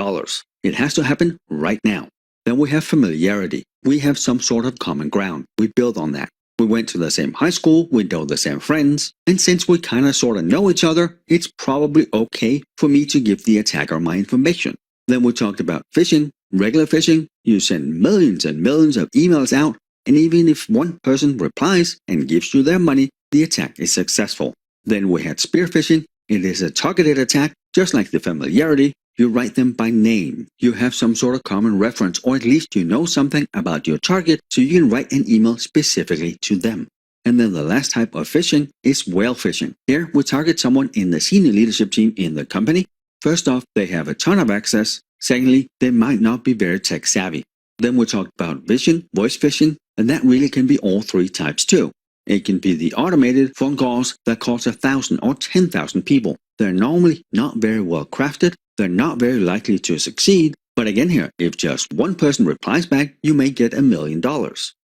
It has to happen right now. Then we have familiarity. We have some sort of common ground. We build on that. We went to the same high school, we know the same friends, and since we kinda sorta know each other, it's probably okay for me to give the attacker my information. Then we talked about phishing. Regular phishing, you send millions and millions of emails out, and even if one person replies and gives you their money, the attack is successful. Then we had spear phishing. It is a targeted attack, just like the familiarity. You write them by name. You have some sort of common reference, or at least you know something about your target, so you can write an email specifically to them. And then the last type of phishing is whale phishing. Here, we target someone in the senior leadership team in the company. First off, they have a ton of access. Secondly, they might not be very tech savvy. Then we talk about vision, voice phishing, and that really can be all 3 types too. It can be the automated phone calls that calls 1,000 or 10,000 people. They're normally not very well crafted. They're not very likely to succeed, but again here, if just one person replies back, you may get $1 million.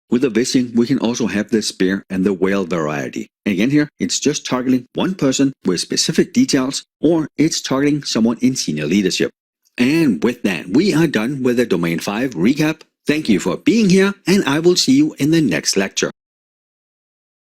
With the phishing, we can also have the spear and the whale variety. Again here, it's just targeting one person with specific details, or it's targeting someone in senior leadership. And with that, we are done with the Domain 5 recap. Thank you for being here, and I will see you in the next lecture.